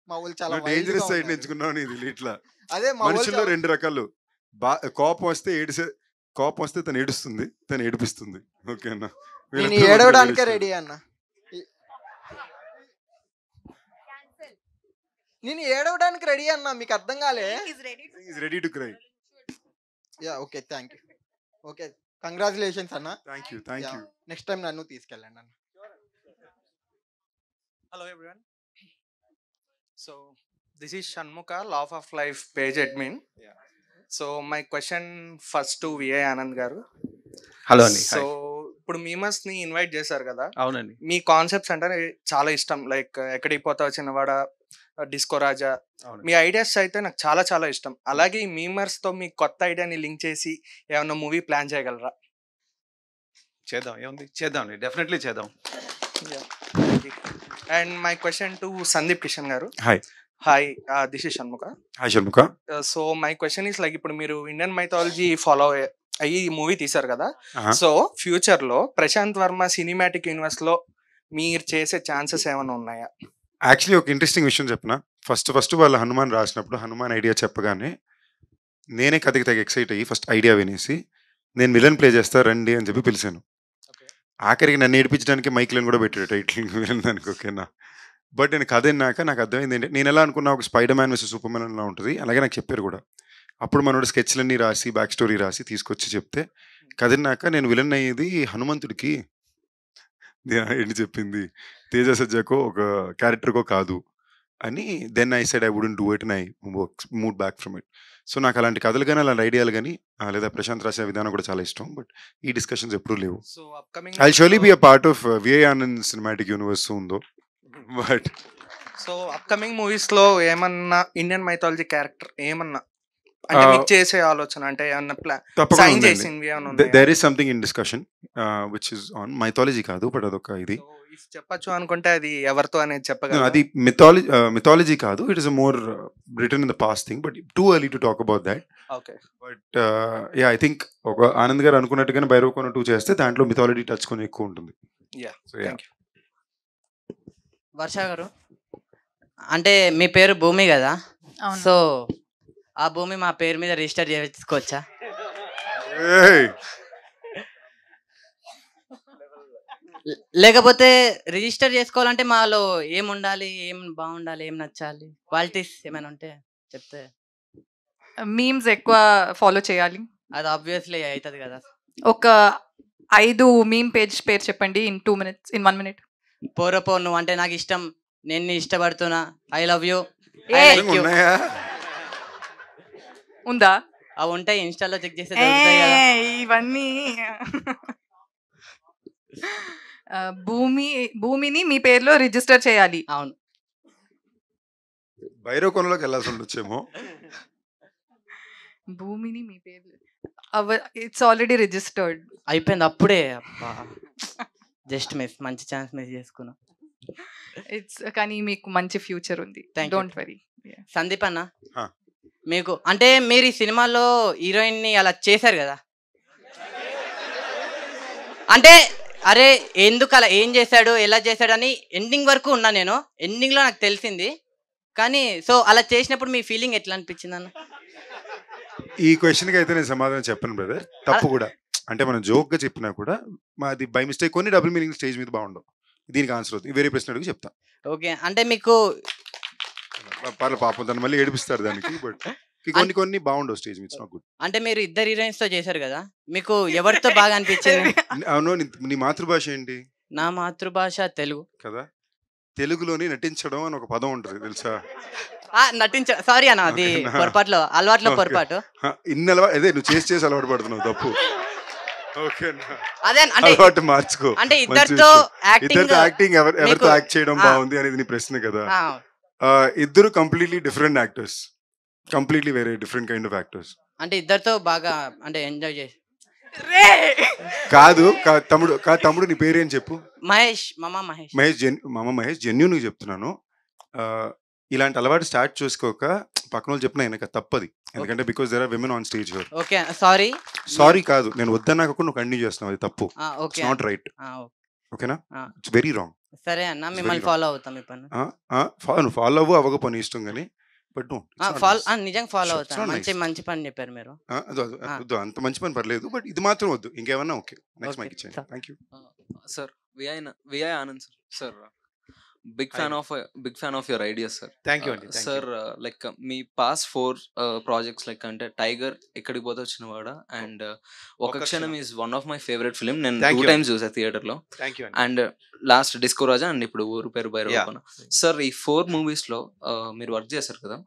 మా ఊళ్ళు చాలా డేంజరస్ సైడ్ ఎంచుకున్నావు. ఇది ఇట్లా అదే మనుషుల్లో 2 రకాలు. కోపం వస్తే తను ఏడుస్తుంది, తను ఏడిపిస్తుంది. ఓకేనా? నేను ఏడవడానికే రెడీ అన్న. నేను ఏడవడానికి రెడీ అన్నా, మీకు అర్థం కాలే? Ready to cry. Yeah okay, thank you. Okay, congratulations అన్న. Thank you. నెక్స్ట్ టైం నన్ను తీసుకెళ్ళండి అన్న. Hello everyone. So this is Shanmuka, Law of Life page admin. So my question first to VA Anand garu. Hello అండి. So ఇప్పుడు memers ని invite చేశారు కదా. అవునండి. మీ కాన్సెప్ట్స్ అంటే చాలా ఇష్టం. లైక్ ఎక్కడికి పోతావు చిన్నవాడ, డిస్కో రాజా, మీ ఐడియాస్ అయితే నాకు చాలా చాలా ఇష్టం. అలాగే ఈ మీమర్స్ తో మీ కొత్త ఐడియాని లింక్ చేసి ఏమన్నా మూవీ ప్లాన్ చేయగలరా? చేద్దాం, ఏముంది, చేద్దాం, డెఫినెట్లీ చేద్దాం. And my question to Sandeep Kishan గారు. Hi, this is Shanmukha. Hi Shanmukha. So my question is like, ఇప్పుడు మీరు ఇండియన్ మైథాలజీ ఫాలో అయ్యి మూవీ తీశారు కదా. సో ఫ్యూచర్ లో ప్రశాంత్ వర్మ సినిమాటిక్ యూనివర్స్ లో మీరు చేసే ఛాన్సెస్ ఏమైనా ఉన్నాయా? యాక్చువల్లీ ఒక ఇంట్రెస్టింగ్ విషయం చెప్పిన. ఫస్ట్ వాళ్ళు హనుమాన్ రాసినప్పుడు, హనుమాన్ ఐడియా చెప్పగానే నేనే కథకి తగ్గ ఎక్సైట్ అయ్యి ఫస్ట్ ఐడియా వినేసి నేను విలన్ ప్లే చేస్తా రండి అని చెప్పి పిలిచాను. ఆఖరికి నన్ను ఏడిపించడానికి మైక్లను కూడా పెట్టాడు టైటిల్ విలన్ దానికి. ఓకేనా? బట్ నేను కథ విన్నాక నాకు అర్థమైంది ఏంటంటే, నేను ఎలా అనుకున్నా ఒక Spider-Man versus Superman లా ఉంటుంది. అలాగే నాకు చెప్పారు కూడా. అప్పుడు మనోడు స్కెచ్లన్నీ రాసి బ్యాక్ స్టోరీ రాసి తీసుకొచ్చి చెప్తే, కథ విన్నాక నేను విలన్ అయ్యేది హనుమంతుడికి, ఏంటి చెప్పింది తేజ సజ్జాకో ఒక క్యారెక్టర్కో కాదు అని. Then I said I wouldn't do it and I move back from it. So నాకు అలాంటి కథలు కానీ అలాంటి ఐడియాలు కానీ లేదా ప్రశాంత్ రాసిన విధానం కూడా చాలా ఇష్టం. బట్ ఈ డిస్కషన్స్ ఎప్పుడూ లేవు. I surely be a part of VI Anand cinematic universe ఉందో. బట్ సో అప్కమింగ్ మూవీస్ లో ఏమన్నా ఇండియన్ మైథాలజీ క్యారెక్టర్ ఏమన్నా అంటే మీకు చేసే ఆలోచన అంటే ఏమన్నా సైన్ చేసింది there is something in discussion which is on mythology కాదు బట్ అదొక ఇది చెప్పచ్చు అనుకుంటే అది ఎవరితో అనేది చెప్పగలరు. అది మిథాలజీ కాదు. It is a more return in the past thing but too early to talk about that. Okay but yeah I think ఒక ఆనంద్ గారు అనుకున్నట్టుగానే భైరవకోన 2 చేస్తే దాంట్లో మిథాలజీ టచ్ కొని ఎక్కువ ఉంటుంది. యా సో యా వర్ష గారు అంటే మీ పేరు భూమి కదా, సో ఆ భూమి మా పేరు మీద రిజిస్టర్ చేసుకోవచ్చా? లేకపోతే రిజిస్టర్ చేసుకోవాలంటే మాలో ఏం ఉండాలి, ఏం బాగుండాలి, ఏం నచ్చాలి, క్వాలిటీస్ ఏమైనా ఉంటే చెప్తే. మీమ్స్ ఎక్కువ ఫాలో చేయాలి. అది ఆబ్వియస్లీ అవుతుంది కదా. ఒక 5 మీమ్ పేరు చెప్పండి ఇన్ 2 minutes, ఇన్ 1 minute. పోరపో నువ్వు అంటే నాకు ఇష్టం, నేను నీ ఇష్టపడుతున్నా, ఐ లవ్ యూ, ఉందా? అవి ఉంటాయి ఇన్స్టాలో చెక్ చేస్తే ఇవన్నీ. భూమిని మీ పేరులో రిజిస్టర్ చేయాలి. అవును, భైరవకోనలోకి వెళ్ళాల్సి ఉండొచ్చేమో. భూమిని మీ పేరు ఇట్స్ ఆల్రెడీ రిజిస్టర్డ్ అయిపోయింది అప్పుడే. జస్ట్ మిస్, మంచి ఛాన్స్ మిస్ చేసుకున్నా. ఇట్స్ కానీ మీకు మంచి ఫ్యూచర్ ఉంది, డోంట్ వరీ. సందీప్ అన్న, మీకు అంటే మీరు ఈ సినిమాలో హీరోయిన్ ని అలా చేశారు కదా, అంటే అరే ఎందుకు అలా, ఏం చేశాడు, ఎలా చేశాడు అని ఎండింగ్ వరకు ఉన్నా నేను. ఎండింగ్ లో నాకు తెలిసింది కానీ, సో అలా చేసినప్పుడు మీ ఫీలింగ్ ఎట్లా అనిపించింది అన్న? ఈ క్వశ్చన్కి అయితే నేను సమాధానం చెప్పను బ్రదర్. తప్పు కూడా అంటే మనం జోక్గా చెప్పినా కూడా మాది బై మిస్టేక్ కొన్ని డబుల్ మీనింగ్ స్టేజ్ మీద బాగుండవు. దీనికి ఆన్సర్ అవుతుంది, వేరే ప్రశ్న అడిగి చెప్తా. ఓకే, అంటే మీకు పర్లేదు పాపం తను మళ్ళీ ఏడిపిస్తారు దానికి. బట్ కొన్ని బాగుండవు స్టేజ్ మీద. Not good. అంటే మీరు 2 హీరోయిన్స్ తో చేశారు కదా, మీకు ఎవరితో బాగా అనిపించింది? అవును, నీ మాతృభాష ఏంటి? నా మాతృభాష తెలుగు కదా. తెలుగులోని నటించడం అని ఒక పదం ఉంటుంది తెలుసా? సారీ అన్న, అది పొరపాట్లో అలవాట్లో పొరపాటు. అదే నువ్వు చేసి అలవాటు పడుతున్నావు, తప్పు. అదే అలవాటు మార్చుకో. అంటే ఇద్దరితో యాక్టింగ్ ఎవరితో యాక్ట్ చేయడం బాగుంది అనేది నీ ప్రశ్న కదా. ఇద్దరు కంప్లీట్లీ డిఫరెంట్ యాక్టర్స్, కంప్లీట్లీ వేరే డిఫరెంట్ కైండ్ ఆఫ్ యాక్టర్స్. అంటే ఇద్దరితో బాగా అంటే ఎంజాయ్ చేసి. కాదు తమ్ముడు నీ పేరేం చెప్పు? మహేష్. మామ మహేష్ జెన్యూన్ గా చెప్తున్నాను. ఇలాంటి అలవాటు స్టార్ట్ చేసుకోక పక్కన వాళ్ళు చెప్పిన ఆయనక తప్పది. ఎందుకంటే because there are women on stage here. Okay, sorry కాదు, నేను వద్దన్నాక నువ్వు కంటిన్యూ చేస్తున్నావు, అది తప్పు. It's not right. ఓకేనా? It's very wrong. సరే అన్న, మిమ్మల్ని ఫాలో అవుతాం. నువ్వు ఫాలో అవ్వక పని ఇష్టం కానీ బట్ నిజంగా ఫాలో అవుతాను. మంచి పని చెప్పారు మీరు. అంత మంచి పని పర్లేదు, బట్ ఇది మాత్రం వద్దు, ఇంకేమన్నా ఓకే. నెక్స్ట్ మైక్ ఇచ్చేయండి. Thank you sir. VI Anand sir, big fan of your ideas sir. Thank you sir. Like me past 4 projects like అంటే Tiger, Ekkadiki Pothe Vachinavada and Okka Kshanam is one of my favourite film. నేను 2 times చూసా theatre లో. And last Disco Raja and ఇప్పుడు ఊరు పేరు Bhairavakona. Sir ఈ 4 movies లో మీరు work చేశారు కదా,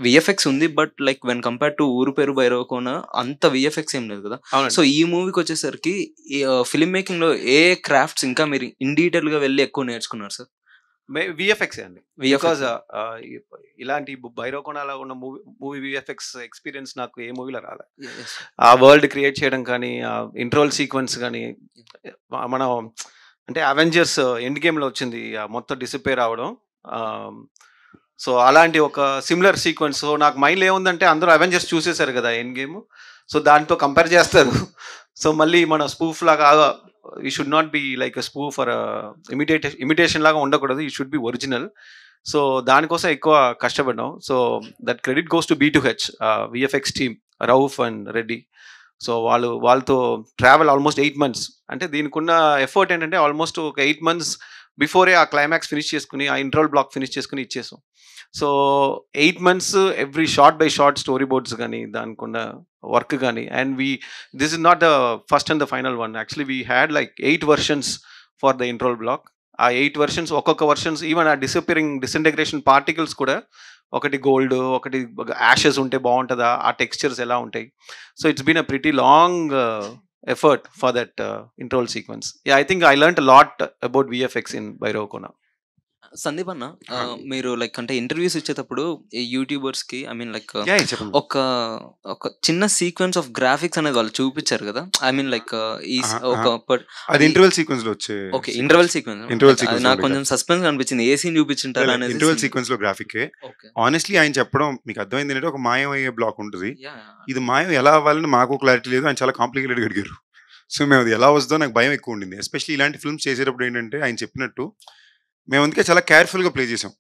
విఎఫ్ఎక్స్ ఉంది but like when compare to ఊరు పేరు భైరవకోన అంత విఎఫ్ఎక్స్ ఏం లేదు కదా. సో ఈ మూవీకి వచ్చేసరికి ఫిల్మ్ మేకింగ్ లో ఏ క్రాఫ్ట్స్ ఇంకా మీరు ఇన్ డీటెయిల్ గా వెళ్ళి ఎక్కువ నేర్చుకున్నారు సార్? విఎఫ్ఎక్స్ అండి. బికాజ్ ఇలాంటి భైరవకోనలో ఉన్న మూవీ విఎఫ్ఎక్స్ ఎక్స్పీరియన్స్ నాకు ఏ మూవీలో రాలే. ఆ వరల్డ్ క్రియేట్ చేయడం కానీ, ఇంట్రోల్ సీక్వెన్స్ కానీ, మనం అంటే అవెంజర్స్ ఎండ్ గేమ్లో వచ్చింది మొత్తం డిసిపేర్ అవడం. సో అలాంటి ఒక సిమిలర్ సీక్వెన్స్ నాకు మైండ్లో ఏముందంటే అందరూ అవెంజర్స్ చూసేశారు కదా ఎండ్ గేమ్, సో దాంతో కంపేర్ చేస్తారు. సో మళ్ళీ మన స్పూఫ్ లాగా ఈ should not be like a spoof for imitation లాగా ఉండకూడదు, ఈ షుడ్ బి ఒరిజినల్. సో దానికోసం ఎక్కువ కష్టపడ్డాం. So that credit goes to B2H VFX team, Rauf and Reddy. So వాళ్ళతో ట్రావెల్ ఆల్మోస్ట్ 8 months. అంటే దీనికి ఉన్న ఎఫర్ట్ ఏంటంటే ఆల్మోస్ట్ ఒక 8 months బిఫోరే ఆ క్లైమాక్స్ ఫినిష్ చేసుకుని, ఆ ఇంట్రోల్ బ్లాక్ ఫినిష్ చేసుకుని ఇచ్చేసాం. So 8 months every shot by shot storyboards కానీ, దానికున్న వర్క్ కానీ. And this is not the first and the final one. Actually we had like 8 versions for the interval block. ఆ 8 versions, ఒక్కొక్క versions, even ఆ డిసింటగ్రేషన్ particles కూడా, ఒకటి gold, ఒకటి Ashes ఉంటే బాగుంటుందా, ఆ టెక్స్చర్స్ ఎలా ఉంటాయి. So it's been a pretty long effort for that intro sequence. Yeah, I think I learned a lot about VFX in Bairavakona. Sandeep అన్న, మీరు లైక్ అంటే ఇంటర్వ్యూస్ ఇచ్చేటప్పుడు యూట్యూబర్స్ కి ఐ మీన్ లైక్ ఒక చిన్న సీక్వెన్స్ ఆఫ్ గ్రాఫిక్స్ అనేది వాళ్ళు చూపించారు కదా. ఐ మీన్ లైక్ అది ఇంటర్వెల్ సీక్వెన్స్ లో వచ్చే. ఓకే, ఇంటర్వెల్ సీక్వెన్స్ నాకు కొంచెం సస్పెన్స్ అనిపించింది. ఏ సీన్ చూపించుంటారు అనేది. ఇంటర్వెల్ సీక్వెన్స్ లో గ్రాఫిక్ ఆనెస్ట్లీ ఆయన చెప్పడం మీకు అర్థమైంది ఏంటంటే, ఒక మాయం అయ్యే బ్లాక్ ఉంటుంది. ఇది మాయం ఎలా అవ్వాలని మాకు క్లారిటీ లేదు, ఆయన చాలా కాంప్లికేటెడ్ అడిగారు. సో మేము అది ఎలా వస్తుందో నాకు భయం ఎక్కువ ఉండింది. ఎస్పెషల్లీ ఇలాంటి ఫిల్మ్స్ చేసేటప్పుడు ఏంటంటే, ఆయన చెప్పినట్టు మేము అందుకే చాలా కేర్ఫుల్గా ప్లే చేసాం.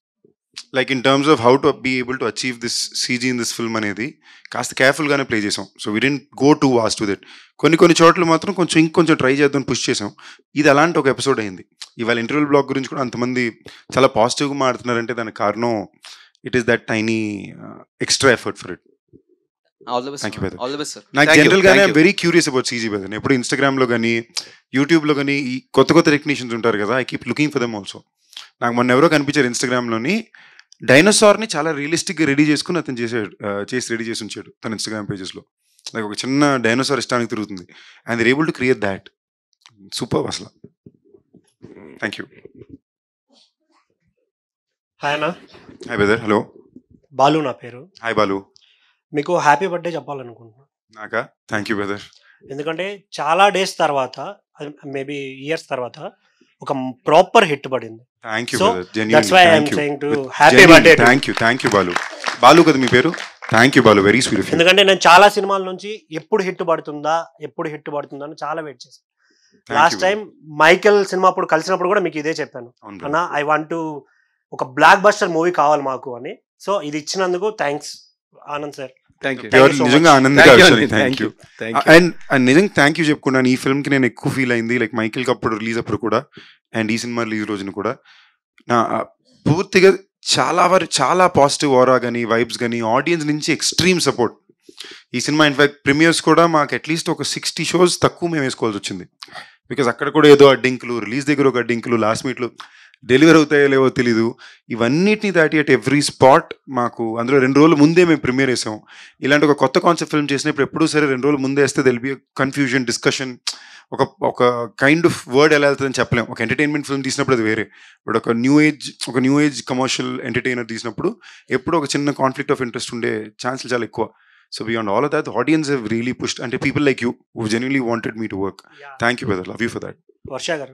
Like in terms of how to be able to achieve this CG in this film అనేది కాస్త కేర్ఫుల్గానే ప్లే చేసాం. So we didn't go too vast to that. కొన్ని చోట్ల మాత్రం ఇంకొంచెం ట్రై చేద్దాం పుష్ చేసాం. ఇది అలాంటి ఒక ఎపిసోడ్ అయింది. ఇవాళ ఇంటర్వెల్ బ్లాక్ గురించి కూడా అంతమంది చాలా పాజిటివ్గా మాట్లాడుతున్నారంటే దానికి కారణం it is that tiny extra effort for it. నాకు జనరల్ గానే very curious about CG brother. ఎప్పుడు ఇన్స్టాగ్రామ్ లో కానీ యూట్యూబ్ లో కానీ ఈ కొత్త టెక్నీషియన్స్ ఉంటారు కదా, I keep looking for them also. నాకు మొన్న ఎవరో కనిపించారు ఇన్స్టాగ్రామ్ లోని, డైనోసార్ ని చాలా రియలిస్టిక్ గా రెడీ చేసుకుని అతను రెడీ చేసి ఉంచాడు తన ఇన్స్టాగ్రామ్ పేజెస్ లో. లైక్ ఒక చిన్న డైనోసార్ ఇష్టానికి తిరుగుతుంది, and they able to create that. Super అసలు. Thank you. హాయ్ అన్న. Hi brother. హలో. బాలు నా పేరు. హాయ్ బాలు. మీకు హ్యాపీ బర్త్డే చెప్పాలనుకుంటున్నాను. నాకా? Thank you brother. ఎందుకంటే చాలా డేస్ తర్వాత, మేబీ ఇయర్స్ తర్వాత ఒక ప్రాపర్ హిట్ పడింది. Thank you so brother. That's why I am saying to happy birthday. Thank you Balu. Balu కదా మీ పేరు? Thank you Balu, very sweet. ఎందుకంటే నేను చాలా సినిమాల నుంచి ఎప్పుడు హిట్ పడుతుందా అని చాలా వెయిట్ చేశాను. లాస్ట్ టైం మైకెల్ సినిమా అప్పుడు కలిసినప్పుడు కూడా మీకు ఇదే చెప్పాను, అన్న ఐ వాంట్ టు ఒక బ్లాక్ బస్టర్ మూవీ కావాలి మాకు అని. సో ఇది ఇచ్చినందుకు థ్యాంక్స్ ఆనంద్ సార్. నిజంగా ఆనందంగా థ్యాంక్ యూ. అండ్ నిజంగా థ్యాంక్ యూ చెప్పుకున్నాను. ఈ ఫిల్మ్ కి నేను ఎక్కువ ఫీల్ అయింది, లైక్ మైకిల్ కి అప్పుడు రిలీజ్ అప్పుడు కూడా, అండ్ ఈ సినిమా రిలీజ్ రోజున కూడా నా పూర్తిగా చాలా పాజిటివ్ ఆరా కానీ వైబ్స్ కానీ ఆడియన్స్ నుంచి ఎక్స్ట్రీమ్ సపోర్ట్. ఈ సినిమా ఇన్ఫాక్ట్ ప్రీమియర్స్ కూడా మాకు అట్లీస్ట్ ఒక 60 షోస్ తక్కువ మేము వేసుకోవాల్సి వచ్చింది. బికాస్ అక్కడ కూడా ఏదో అడ్డింకులు, రిలీజ్ దగ్గర ఒక అడ్డింకులు, లాస్ట్ మీట్లు డెలివరీ అవుతాయో లేవో తెలీదు. ఇవన్నిటిని దాటి అట్ ఎవ్రీ స్పాట్ మాకు అందులో 2 రోజుల ముందే మేము ప్రీమియర్ వేసాం. ఇలాంటి ఒక కొత్త కాన్సెప్ట్ ఫిల్మ్ చేసినప్పుడు ఎప్పుడూ సరే 2 రోజుల ముందే వేస్తే దెల్ బి కన్ఫ్యూజన్, డిస్కషన్, ఒక కైండ్ ఆఫ్ వర్డ్ ఎలా వెళ్తుందని చెప్పలేం. ఒక ఎంటర్టైన్మెంట్ ఫిల్మ్ తీసినప్పుడు అది వేరే, బట్ ఒక న్యూ ఏజ్ కమర్షియల్ ఎంటర్టైనర్ తీసినప్పుడు ఎప్పుడు ఒక చిన్న కాన్ఫ్లిక్ట్ ఆఫ్ ఇంట్రెస్ట్ ఉండే ఛాన్సులు చాలా ఎక్కువ. So beyond all of that, the audience have really pushed, and people like you who genuinely wanted me to work. Thank you brother, love you for that. వర్ష గారు,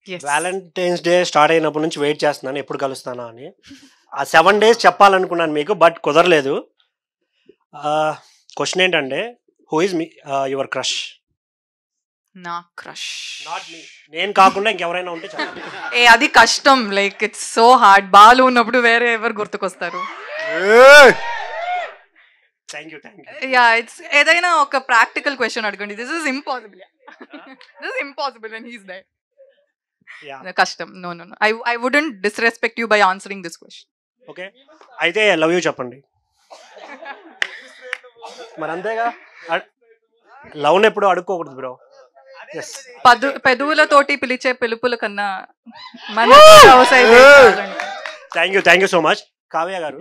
Valentine's day start అయినప్పటి నుంచి wait చేస్తున్నాను ఎప్పుడు కలుస్తానా అని. ఆ 7 days చెప్పాలనుకున్నాను మీకు, but కుదరలేదు. క్వశ్చన్ ఏంటంటే, హూ ఇస్ యువర్ క్రష్? నా క్రష్ నాట్ మీ, నేను కాకుండా ఇంకెవరైనా ఉంటే చెప్పండి. అది కష్టం, like it's so hard. Balu ఉన్నప్పుడు వేరే ఎవరు గుర్తుకొస్తారు? Thank you. యా, ఇట్స్ ఏదైనా ఒక ప్రాక్టికల్ క్వశ్చన్ అడగండి. This is impossible. This is impossible and he's there. కష్టం. No I wouldn't disrespect you by answering this question. Okay, అయితే లవ్ యూ చెప్పండి. మరి అంతేగా, లవ్ని ఎప్పుడు అడుక్కోకూడదు బ్రో. పెదవులతోటి పిలిచే పిలుపుల కన్నా మన thank you so much. Kavya గారు,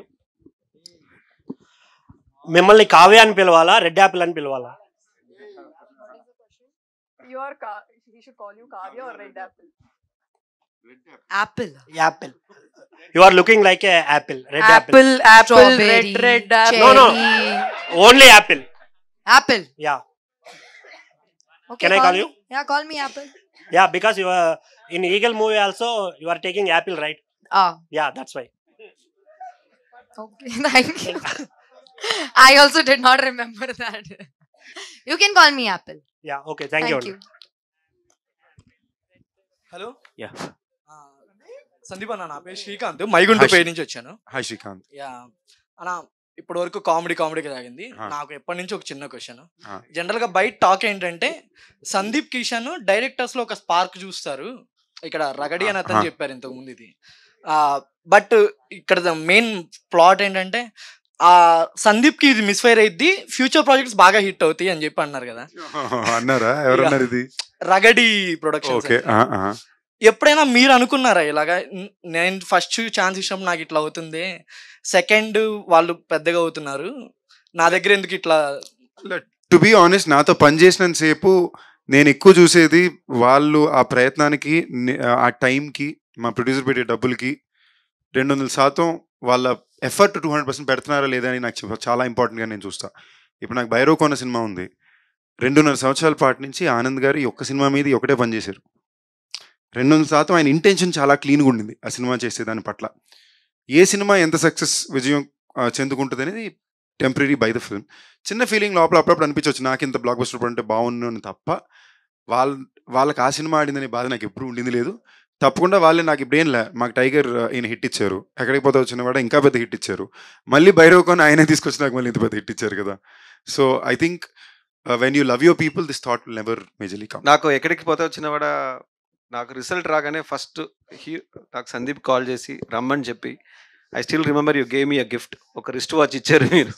మిమ్మల్ని కావ్య అని పిలవాలా, రెడ్ యాపిల్ అని పిలవాలా? Apple. You are looking like a apple. Red apple. Strawberry, red apple. No. Only apple. Apple. Yeah. Okay, Can I call you? Yeah, call me Apple. Yeah, because you are in Eagle movie also you are taking apple, right? Yeah, that's why. Okay, thank you. I also did not remember that. You can call me Apple. Yeah, okay, thank you. Hello? Yeah. Sandeep అన్న, నా పేరు శ్రీకాంత్, మైగుంటూరు పేరు నుంచి వచ్చాను. Hi Srikanth. Yeah అన్న, ఇప్పటి వరకు కామెడీకి సాగింది. నాకు ఎప్పటి నుంచి ఒక చిన్న క్వశ్చన్. జనరల్ గా బయట టాక్ ఏంటంటే, సందీప్ కిషన్ డైరెక్టర్స్ లో ఒక స్పార్క్ చూస్తారు, ఇక్కడ రగడి అని అతను చెప్పారు ఇంతకు ముందు ఇది. బట్ ఇక్కడ మెయిన్ ప్లాట్ ఏంటంటే, సందీప్ కి ఇది మిస్ఫైర్ అయింది, ఫ్యూచర్ ప్రాజెక్ట్స్ బాగా హిట్ అవుతాయి అని చెప్పి అన్నారు కదా. అన్నారా? ఎవరన్నారు ఇది? రగడి ప్రొడక్షన్స్ ఓకే. ఎప్పుడైనా మీరు అనుకున్నారా ఇలాగా నేను ఫస్ట్ ఛాన్స్ ఇచ్చినప్పుడు నాకు ఇట్లా అవుతుంది, సెకండ్ వాళ్ళు పెద్దగా అవుతున్నారు, నా దగ్గర ఎందుకు ఇట్లా? టు బీ ఆనెస్ట్, నాతో పనిచేసినంత సేపు నేను ఎక్కువ చూసేది వాళ్ళు ఆ ప్రయత్నానికి, ఆ టైంకి, మా ప్రొడ్యూసర్ పెట్టే డబ్బులకి 200% వాళ్ళ ఎఫర్ట్ 200% పెడుతున్నారా లేదా అని నాకు చాలా ఇంపార్టెంట్గా నేను చూస్తా. ఇప్పుడు నాకు భైరవ్ కోన సినిమా ఉంది, 2.5 సంవత్సరాల పాటు నుంచి ఆనంద్ గారు ఈ ఒక్క సినిమా మీద ఒకటే పనిచేశారు. 200% ఆయన ఇంటెన్షన్ చాలా క్లీన్గా ఉండింది ఆ సినిమా చేసేదాని పట్ల. ఏ సినిమా ఎంత సక్సెస్ విజయం చెందుకుంటుంది అనేది టెంపరీ బై ద ఫిల్మ్. చిన్న ఫీలింగ్ లోపల అప్పుడప్పుడు అనిపించవచ్చు, నాకు ఇంత బ్లాక్ బస్టర్ అంటే బాగున్నాను తప్ప వాళ్ళకి ఆ సినిమా ఆడిందని బాధ నాకు ఎప్పుడు ఉండింది లేదు. తప్పకుండా వాళ్ళే నాకు ఇప్పుడు ఏం లే, మాకు టైగర్ ఈయన హిట్ ఇచ్చారు, ఎక్కడికి పోతే వచ్చిన వాడు ఇంకా పెద్ద హిట్ ఇచ్చారు, మళ్ళీ భైరవ్ కోన ఆయనే తీసుకొచ్చి నాకు మళ్ళీ ఇంత పెద్ద హిట్ ఇచ్చారు కదా. So I think when you love your people this thought will never majorly come. నాకు ఎక్కడికి పోతే వచ్చిన వాడ నాకు రిజల్ట్ రాగానే ఫస్ట్ నాకు సందీప్ కాల్ చేసి రమ్మని చెప్పి, I still remember you gave me a gift, ఒక రిస్ట్ వాచ్ ఇచ్చారు మీరు.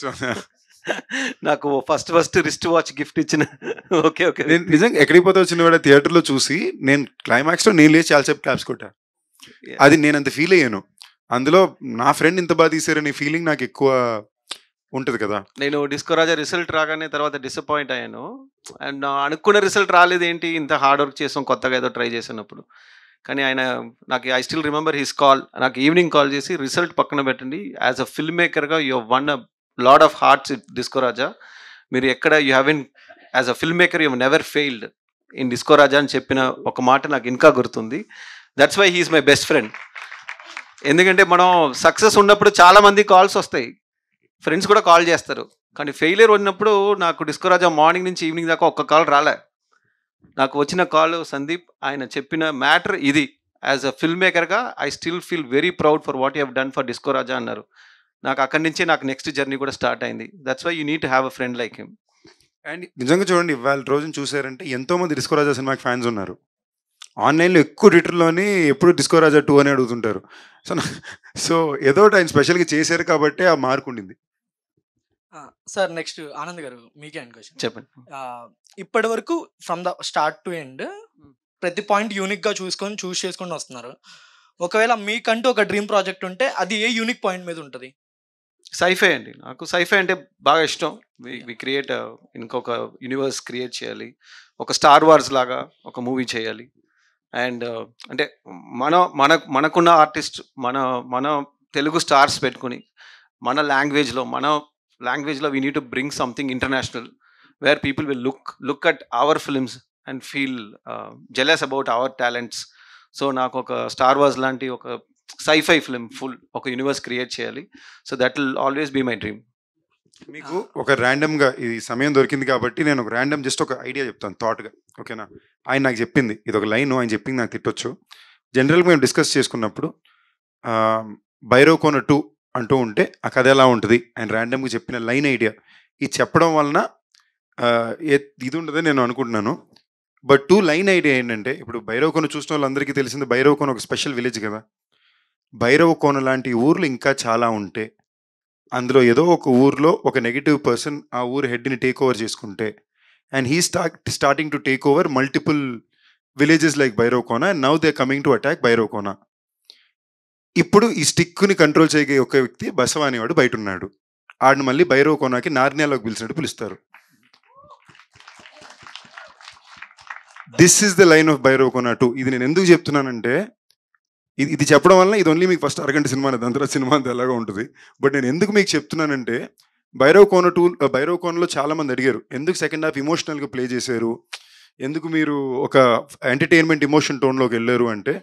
నాకు ఫస్ట్ రిస్ట్ వాచ్ గిఫ్ట్ ఇచ్చిన. ఓకే ఓకే, నేను నిజంగా ఎక్కడికి పోతే వచ్చిన వాడు థియేటర్లో చూసి నేను క్లైమాక్స్లో నేను లేచి చాలాసేపు క్లాప్స్ కొట్టా. అది నేను అంత ఫీల్ అయ్యాను. అందులో నా ఫ్రెండ్ ఇంత బాగా తీసారనే ఫీలింగ్ నాకు ఎక్కువ ఉంటుంది కదా. నేను డిస్కో రాజా రిజల్ట్ రాగానే తర్వాత డిసప్పాయింట్ అయ్యాను. అండ్ అనుకున్న రిజల్ట్ రాలేదు, ఏంటి ఇంత హార్డ్ వర్క్ చేసాం కొత్తగా ఏదో ట్రై చేసినప్పుడు. కానీ ఆయన నాకు I still remember his call, నాకు ఈవినింగ్ కాల్ చేసి రిజల్ట్ పక్కన పెట్టండి, యాజ్ అ ఫిల్మ్ మేకర్గా you won a lot of hearts Disco Raja, మీరు ఎక్కడ you haven't as a film maker you never failed in Disco Raja అని చెప్పిన ఒక మాట నాకు ఇంకా గుర్తుంది. That's why he's my best friend. ఎందుకంటే మనం సక్సెస్ ఉన్నప్పుడు చాలామంది కాల్స్ వస్తాయి, ఫ్రెండ్స్ కూడా కాల్ చేస్తారు, కానీ ఫెయిలియర్ ఉన్నప్పుడు నాకు డిస్కో రాజా మార్నింగ్ నుంచి ఈవినింగ్ దాకా ఒక్క కాల్ రాలే. నాకు వచ్చిన కాల్ సందీప్, ఆయన చెప్పిన మ్యాటర్ ఇది, యాజ్ అ ఫిల్మ్ మేకర్గా I still feel very proud for what you have done for Disco Raja అన్నారు. నాకు అక్కడి నుంచే నాకు నెక్స్ట్ జర్నీ కూడా స్టార్ట్ అయింది. That's why you need to have a friend like him. And నిజంగా చూడండి, ఇవాళ రోజున చూసారంటే ఎంతోమంది డిస్కో రాజా సినిమాకి ఫ్యాన్స్ ఉన్నారు. ఆన్లైన్లో ఎక్కువ ట్విట్టర్లోని ఎప్పుడు డిస్కో రాజా 2 అని అడుగుతుంటారు. సో ఏదో ఆయన స్పెషల్గా చేశారు కాబట్టి ఆ మార్క్ ఉండింది. సార్ నెక్స్ట్ ఆనంద్ గారు మీకే అండ్ క్వశ్చన్ చెప్పండి. ఇప్పటి వరకు from the start to end ప్రతి పాయింట్ యూనిక్గా చూస్ చేసుకొని వస్తున్నారు. ఒకవేళ మీకంటూ ఒక డ్రీమ్ ప్రాజెక్ట్ ఉంటే అది ఏ యూనిక్ పాయింట్ మీద ఉంటుంది? సైఫై అండి, నాకు సైఫై అంటే బాగా ఇష్టం. వి క్రియేట్ ఇంకొక యూనివర్స్ క్రియేట్ చేయాలి, ఒక స్టార్ వార్స్ లాగా ఒక మూవీ చేయాలి. అండ్ అంటే మనకున్న ఆర్టిస్ట్ మన తెలుగు స్టార్స్ పెట్టుకుని మన లాంగ్వేజ్లో we need to bring something international where people will look at our films and feel jealous about our talents. So నాకు ఒక స్టార్ వార్స్ లాంటి ఒక సైఫై ఫిల్మ్ ఫుల్ ఒక యూనివర్స్ క్రియేట్ చేయాలి. So that will always be my dream. మీకు ఒక ర్యాండమ్గా ఇది సమయం దొరికింది కాబట్టి నేను ఒక ర్యాండమ్ జస్ట్ ఒక ఐడియా చెప్తాను థాట్గా, ఓకేనా? ఆయన నాకు చెప్పింది ఇది ఒక లైన్, ఆయన చెప్పింది నాకు తిట్టొచ్చు. జనరల్గా మేము డిస్కస్ చేసుకున్నప్పుడు భైరవ్ కోన 2 అంటూ ఉంటే ఆ కథ ఎలా ఉంటుంది, ఆయన ర్యాండమ్గా చెప్పిన లైన్ ఐడియా ఇది చెప్పడం వలన ఇది ఉండదని నేను అనుకుంటున్నాను. బట్ 2 లైన్ ఐడియా ఏంటంటే, ఇప్పుడు భైరవ్ కోన చూసిన వాళ్ళందరికీ తెలిసింది భైరవ్ కోన ఒక స్పెషల్ విలేజ్ కదా. భైరవ్ కోన లాంటి ఊర్లు ఇంకా చాలా ఉంటే, అందులో ఏదో ఒక ఊర్లో ఒక నెగిటివ్ పర్సన్ ఆ ఊరు హెడ్ని టేక్ ఓవర్ చేసుకుంటే, and he starting to take over multiple villages like Bhairav Kona, and now they coming to attack Bhairav Kona. ఇప్పుడు ఈ స్టిక్ని కంట్రోల్ చేయగే ఒక వ్యక్తి బసవ అనేవాడు బయట ఉన్నాడు. ఆడిని మళ్ళీ భైరవ్ కోనకి నార్నియాలోకి పిలిచినట్టు పిలుస్తారు. This is the line of Bhairav Kona 2. ఇది నేను ఎందుకు చెప్తున్నానంటే, ఇది చెప్పడం వల్ల ఇది ఓన్లీ మీకు ఫస్ట్ అరగంట సినిమా, దాని తర్వాత సినిమా అంతా ఎలాగో ఉంటుంది. బట్ నేను ఎందుకు మీకు చెప్తున్నానంటే, భైరవ్ కోనలో చాలామంది అడిగారు ఎందుకు సెకండ్ హాఫ్ ఇమోషనల్గా ప్లే చేశారు, ఎందుకు మీరు ఒక ఎంటర్టైన్మెంట్ ఇమోషన్ టోన్లోకి వెళ్ళారు అంటే,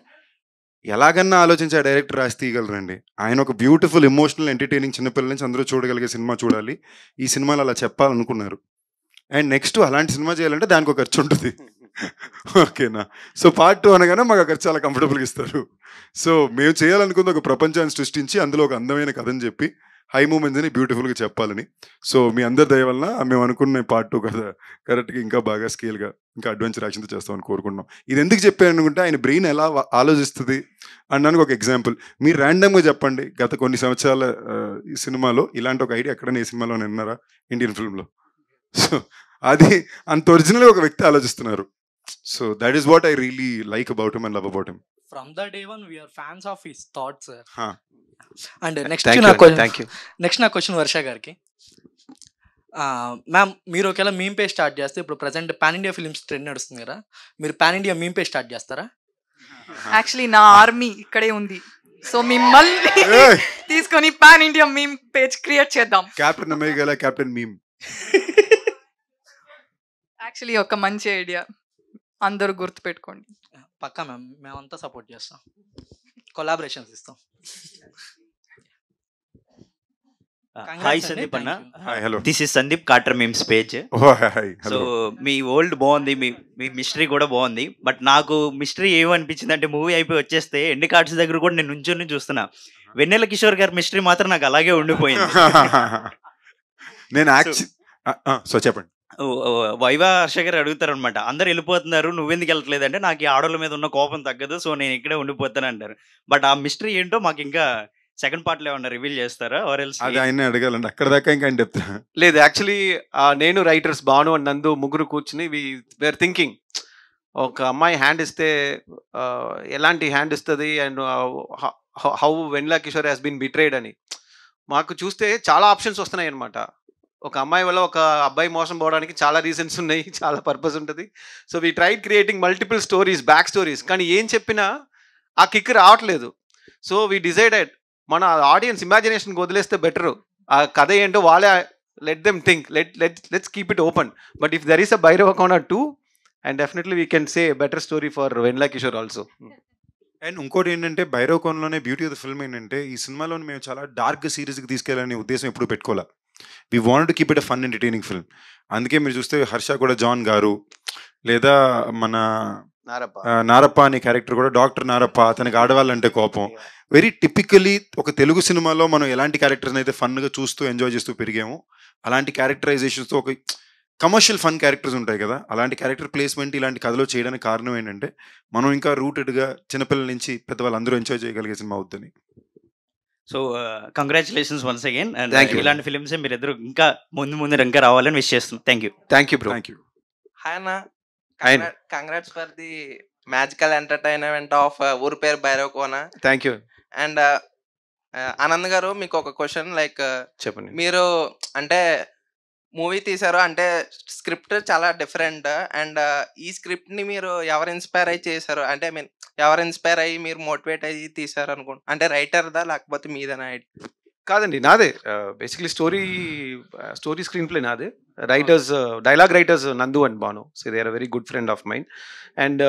ఎలాగన్నా ఆలోచించి ఆ డైరెక్టర్ రాసి తీయగలరండి. ఆయన ఒక బ్యూటిఫుల్ ఎమోషనల్ ఎంటర్టైనింగ్ చిన్నపిల్లల నుంచి అందరూ చూడగలిగే సినిమా చూడాలి, ఈ సినిమాలో అలా చెప్పాలనుకున్నారు. అండ్ నెక్స్ట్ అలాంటి సినిమా చేయాలంటే దానికి ఒక ఖర్చు ఉంటుంది, ఓకేనా? సో పార్ట్ 2 అనగానే మాకు ఆ ఖర్చు చాలా కంఫర్టబుల్గా ఇస్తారు. సో మేము చేయాలనుకుంది ఒక ప్రపంచాన్ని సృష్టించి అందులో ఒక అందమైన కథని చెప్పి హై మూమెంట్స్ని బ్యూటిఫుల్గా చెప్పాలని. సో మీ అందరి దయ వలన మేము అనుకున్న పార్ట్ 2 కథ కరెక్ట్గా ఇంకా బాగా స్కేల్గా ఇంకా అడ్వెంచర్ యాక్షన్తో చేస్తామని కోరుకుంటున్నాం. ఇది ఎందుకు చెప్పాను అనుకుంటే, ఆయన బ్రెయిన్ ఎలా ఆలోచిస్తుంది అనడానికి ఒక ఎగ్జాంపుల్. మీరు ర్యాండమ్గా చెప్పండి, గత కొన్ని సంవత్సరాల ఈ సినిమాలో ఇలాంటి ఒక ఐడియా ఎక్కడైనా ఈ సినిమాలో విన్నారా ఇండియన్ ఫిల్మ్లో? సో అది అంత ఒరిజినల్గా ఒక వ్యక్తి ఆలోచిస్తున్నారు. So that is what I really like about him and love about him. From the day one, we are fans of his thoughts, sir. Huh. And next Thank నా you, question, thank you. Next నా question Varsha గారికి. Ma'am, మీరు ఒకవేళ meme page start చేస్తే, ఇప్పుడు present pan India films trend నడుస్తుంది కదా, మీరు pan India meme page start చేస్తారా? యాక్చువల్లీ నా ఆర్మీ ఇక్కడే ఉంది, సో మిమ్మల్ని తీసుకొని pan India meme page create చేద్దాం. Captain America captain meme. Actually ఒక మంచి ఐడియా, అందరూ గుర్తుపెట్టుకోండి. పక్కా మ్యామ్, మేమంతా సపోర్ట్ చేస్తాం, కొలాబరేషన్స్ ఇస్తాం. హాయ్ సందీప్ అన్న. Hi, hello. This is Sandeep కాటర్ memes page. So me old బాగుంది, మీ మిస్టరీ కూడా బాగుంది. బట్ నాకు మిస్టరీ ఏమనిపించింది అంటే, మూవీ అయిపోయి వచ్చేస్తే ఎండ్ కార్డ్స్ దగ్గర కూడా నేను నుంచొని చూస్తున్నా, వెన్నెల కిషోర్ గారి మిస్టరీ మాత్రం నాకు అలాగే ఉండిపోయింది. నేను సో చెప్పండి. వైవా హర్ష గారు అడుగుతారు అనమాట, అందరు వెళ్ళిపోతున్నారు నువ్వెందుకు వెళ్ళట్లేదు అంటే, నాకు ఈ ఆడోళ్ళ మీద ఉన్న కోపం తగ్గదు, సో నేను ఇక్కడే ఉండిపోతాను అంటారు. బట్ ఆ మిస్టరీ ఏంటో మాకు ఇంకా సెకండ్ పార్ట్ లో ఏమన్నా రివీల్ చేస్తారా? అది ఆయన అడగాలండి, అక్కడ దాకా ఇంకా ఆయన చెప్తా. లేదు, యాక్చువల్లీ నేను రైటర్స్ భాను అండ్ నందు ముగ్గురు కూర్చుని వేర్ థింకింగ్, ఒక అమ్మాయి హ్యాండ్ ఇస్తే ఎలాంటి హ్యాండ్ ఇస్తుంది and how Vennela Kishore has been betrayed అని. మాకు చూస్తే చాలా ఆప్షన్స్ వస్తున్నాయి అనమాట. ఒక అమ్మాయి వల్ల ఒక అబ్బాయి మోసం పోవడానికి చాలా రీజన్స్ ఉన్నాయి, చాలా పర్పస్ ఉంటుంది. So we tried creating multiple stories, back stories, కానీ ఏం చెప్పినా ఆ కిక్ రావట్లేదు. సో వీ డిసైడెడ్, మన ఆడియన్స్ ఇమాజినేషన్కి వదిలేస్తే బెటరు. ఆ కథ ఏంటో వాళ్ళే, let them think, let's keep it open. But if there is a Bhairava Kona 2, and definitely we can say better story for Vennela Kishore also. And ఇంకోటి ఏంటంటే, భైరవ కోనలోనే బ్యూటీ ఆఫ్ ద ఫిల్మ్ ఏంటంటే, ఈ సినిమాలో మేము చాలా డార్క్ సీరియస్కి తీసుకెళ్ళాలనే ఉద్దేశం ఎప్పుడు పెట్టుకోవాలి. We want to keep it a fun entertaining film. అందుకే మీరు చూస్తే హర్ష కూడా జాన్ గారు, లేదా మన నారప్ప అనే క్యారెక్టర్ కూడా డాక్టర్ నారప్ప, అతనికి ఆడవాళ్ళంటే కోపం. వెరీ టిపికలీ ఒక తెలుగు సినిమాలో మనం ఎలాంటి క్యారెక్టర్స్ అయితే ఫన్గా చూస్తూ ఎంజాయ్ చేస్తూ పెరిగాము, అలాంటి క్యారెక్టరైజేషన్స్తో ఒక కమర్షియల్ ఫన్ క్యారెక్టర్స్ ఉంటాయి కదా, అలాంటి క్యారెక్టర్ ప్లేస్మెంట్ ఇలాంటి కథలో చేయడానికి కారణం ఏంటంటే, మనం ఇంకా రూటెడ్గా చిన్నపిల్లల నుంచి పెద్దవాళ్ళు అందరూ ఎంజాయ్ చేయగలిగే సినిమా అవుతుంది. So congratulations once again. And ఇలాంటి ఫిల్మ్స్ మీరు ఇద్దరు ఇంకా ముందు ఇంకా రావాలని విష్ చేస్తున్నాం. Thank you bro. హాయ్ అన్న, congrats for the magical entertainment of ఊరి పేరు Bhairava Kona. Thank you. And Anand గారు, మీకు ఒక క్వశ్చన్, లైక్ చెప్పండి. మీరు అంటే మూవీ తీశారు అంటే స్క్రిప్ట్ చాలా డిఫరెంట్, అండ్ ఈ స్క్రిప్ట్ ని మీరు ఎవరు ఇన్స్పైర్ అయ్యి చేశారు అంటే, మీన్ ఎవరు ఇన్స్పైర్ అయ్యి మీరు మోటివేట్ అయ్యి తీశారు అనుకోండి, అంటే రైటర్దా లేకపోతే మీదనా? కాదండి, నాదే. బేసిక్లీ స్టోరీ స్క్రీన్ ప్లే నాదే. Writers, dialogue writers Nandu and Bhanu. So they are very good friend of mind. And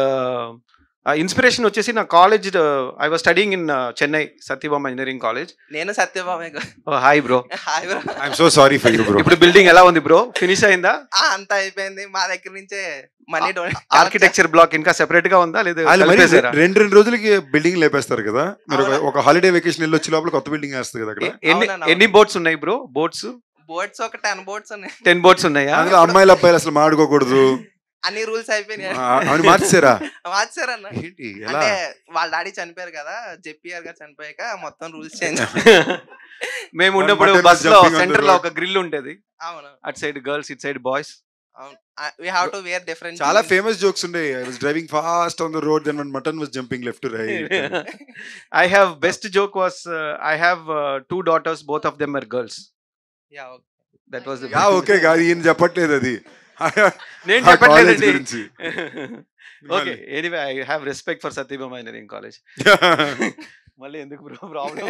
inspiration వచ్చేసి నా college, I was studying in Chennai Sathyabama engineering college. నేను Sathyabama. Hi bro. Hi bro. I'm so sorry for you bro. ఇప్పుడు building ఎలా ఉంది bro? Finish అయిందా? అంతా అయిపోయింది, మా దగ్గర నుంచే మనీ డొనేట్. ఆర్కిటెక్చర్ బ్లాక్ ఇంకా సెపరేట్ గా ఉందా లేదా? 2 రోజులకి బిల్డింగ్ లేపేస్తారు కదా మీరు. ఒక హాలిడే వెకేషన్ వెళ్ళి వచ్చే లోపల కొత్త బిల్డింగ్ వేస్తుంది కదా అక్కడ. ఎన్ని బోట్స్ ఉన్నాయి బ్రో? బోట్స్ ఒక 10 బోట్స్ ఉన్నాయి. 10 బోట్స్ ఉన్నాయా? అందులో అమ్మాయిలు అబ్బాయిలు అసలు మాడుకోకూడదు, అన్ని రూల్స్ అయిపోయినాయి. మార్చారా? మార్చారన్న. అంటే వాళ్ళ డాడీ చనిపోయారు కదా, జెపిఆర్ గారు చనిపోయాక మొత్తం రూల్స్ చేంజ్. మేము ఉన్నప్పుడు బస్ లో సెంటర్ లో ఒక గ్రిల్ ఉండేది. అవును. At side girls, it side boys. We have to wear different. చాలా ఫేమస్ జోక్స్ ఉన్నాయి. I was driving fast on the road, then when mutton was jumping left to right. I have best joke was I have 2 daughters, both of them are girls. Yeah, okay. That was the okay కాదు, ఈయన చెప్పట్లేదు అది. నేను చెప్పట్లేదండి. Okay, anyway I have respect for Sathyabama engineering college. మళ్ళీ ఎందుకు bro problem?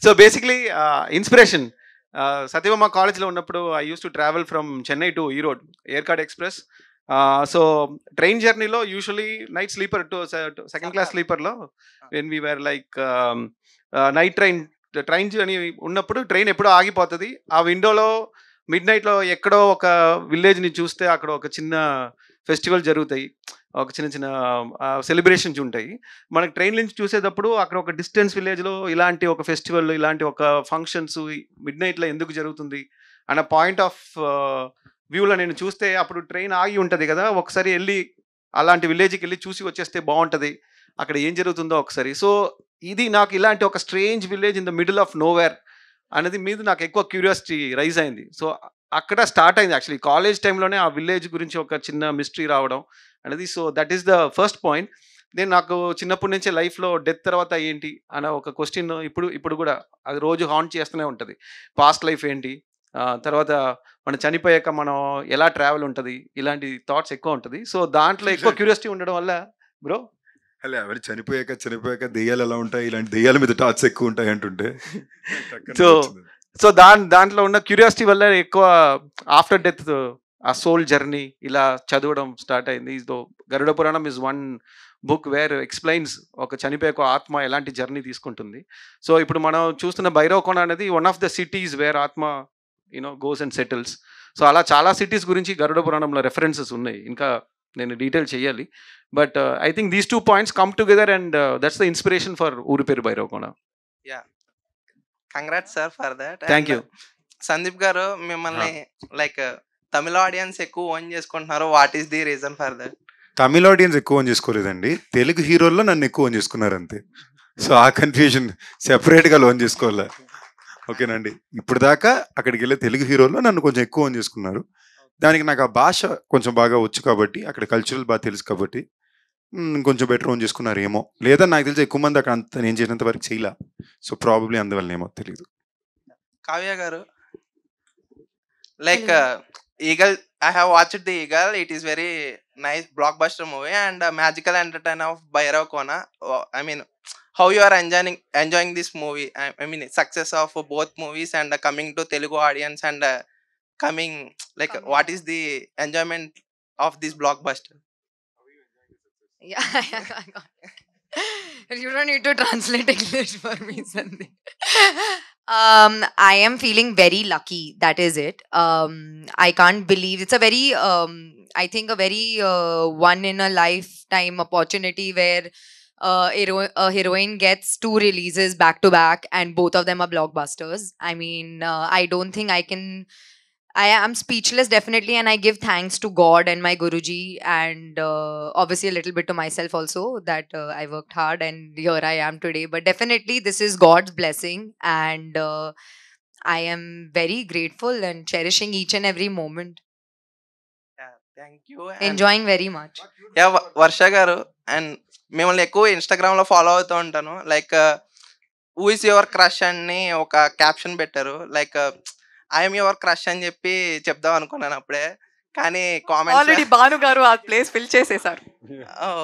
So basically inspiration, Sathyabama కాలేజ్లో ఉన్నప్పుడు I use to travel from Chennai to Erode Yercaud express. So train జర్నీలో usually night sleeper to second class స్లీపర్లో when we were like night train journey ఉన్నప్పుడు train ఎప్పుడో ఆగిపోతుంది. ఆ విండోలో మిడ్ నైట్లో ఎక్కడో ఒక విలేజ్ని చూస్తే అక్కడ ఒక చిన్న ఫెస్టివల్ జరుగుతాయి, ఒక చిన్న సెలబ్రేషన్స్ ఉంటాయి. మనకి ట్రైన్ నుంచి చూసేటప్పుడు అక్కడ ఒక డిస్టెన్స్ విలేజ్లో ఇలాంటి ఒక ఫెస్టివల్, ఇలాంటి ఒక ఫంక్షన్స్ మిడ్ నైట్లో ఎందుకు జరుగుతుంది అన్న పాయింట్ ఆఫ్ వ్యూలో నేను చూస్తే, అప్పుడు ట్రైన్ ఆగి ఉంటుంది కదా, ఒకసారి వెళ్ళి అలాంటి విలేజ్కి వెళ్ళి చూసి వచ్చేస్తే బాగుంటుంది, అక్కడ ఏం జరుగుతుందో ఒకసారి. సో ఇది నాకు ఇలాంటి ఒక strange village in the middle of nowhere అనేది మీద నాకు ఎక్కువ క్యూరియాసిటీ రైజ్ అయింది. సో అక్కడ స్టార్ట్ అయింది యాక్చువల్లీ కాలేజ్ టైంలోనే ఆ విలేజ్ గురించి ఒక చిన్న మిస్టరీ రావడం అనేది. So that is the first point. నేను నాకు చిన్నప్పటి నుంచే లైఫ్లో డెత్ తర్వాత ఏంటి అనే ఒక క్వశ్చన్ ఇప్పుడు కూడా అది రోజు హాంట్ చేస్తూనే ఉంటుంది. పాస్ట్ లైఫ్ ఏంటి, తర్వాత మనం చనిపోయాక మనం ఎలా ట్రావెల్ ఉంటుంది, ఇలాంటి థాట్స్ ఎక్కువ ఉంటుంది. సో దాంట్లో ఎక్కువ క్యూరియాసిటీ ఉండడం వల్ల బ్రో అలా ఎవరు చనిపోయాక దెయ్యాలు ఎలా ఉంటాయి, ఇలాంటి దెయ్యాల మీద థాట్స్ ఎక్కువ ఉంటాయి అంటుంటే సో దాంట్లో ఉన్న క్యూరియాసిటీ వల్ల ఎక్కువ ఆఫ్టర్ డెత్ ఆ సోల్ జర్నీ ఇలా చదవడం స్టార్ట్ అయింది. So Garuda Purana is one book where explains ఒక చనిపోయాక ఆత్మ ఎలాంటి జర్నీ తీసుకుంటుంది. సో ఇప్పుడు మనం చూస్తున్న భైరవకోన అనేది one of the cities where atma goes and settles. So అలా చాలా సిటీస్ గురించి గరుడ పురాణంలో రెఫరెన్సెస్ ఉన్నాయి. ఇంకా నేను డీటెయిల్ చేయాలి, but I think these 2 points come together and that's the inspiration for ఊరి పేరు Bhairavakona. Yeah, congrats sir for that. Thank you. Sandeep గారు, మిమ్మల్ని లైక్ తమిళ ఆడియన్స్ ఎక్కువ ఓన్ చేసుకుంటున్నారు. What is the reason for that? Tamil audience ఎక్కువ own చేసుకోలేదండి, Telugu హీరోల్లో నన్ను ఎక్కువ own చేసుకున్నారు అంతే. సో ఆ కన్ఫ్యూజన్ సెపరేట్గా లోన్ చేసుకోలే. ఓకేనండి, ఇప్పుడు దాకా అక్కడికి వెళ్ళే తెలుగు హీరోల్లో నన్ను కొంచెం ఎక్కువ ఓన్ చేసుకున్నారు. దానికి నాకు ఆ భాష కొంచెం బాగా వచ్చు కాబట్టి, అక్కడ కల్చరల్ బాగా తెలుసు కాబట్టి కొంచెం బెటర్ ఓన్ చేసుకున్నారు ఏమో. లేదా నాకు తెలిసి ఎక్కువ మంది అక్కడ అంత నేను చేసినంత వరకు చేయలే. సో ప్రాబబ్లీ అందువల్ల ఏమో తెలియదు. కావ్య గారు, like eagle, I have watched the Eagle. It is very nice blockbuster movie and magical entertainer of Bhairav Kona. I mean, how you are enjoying this movie? I mean, success of both movies and coming to Telugu audience and coming, like, what is the enjoyment of this blockbuster? Yeah, you don't need to translate English for me, Sandeep. I am feeling very lucky. That is it. I can't believe it's a very, I think a very one in a lifetime opportunity where a heroine gets 2 releases back to back and both of them are blockbusters. I mean, I don't think I am speechless definitely, and I give thanks to God and my Guruji and obviously a little bit to myself also that I worked hard and here I am today. But definitely this is God's blessing and I am very grateful and cherishing each and every moment. Yeah, thank you. Enjoying very much. Yeah, Varsha garu, and మిమ్మల్ని ఎక్కువ Instagram లో follow అవుతూ ఉంటాను. Like who is your crush అని ఒక caption పెట్టారు. Like I'm your crush అని చెప్పి చెప్దాం అనుకున్నాను అప్పుడే, కానీ కామెంట్స్ ఆల్రెడీ భాను గారు ఆ ప్లేస్ ఫిల్ చేసేసారు.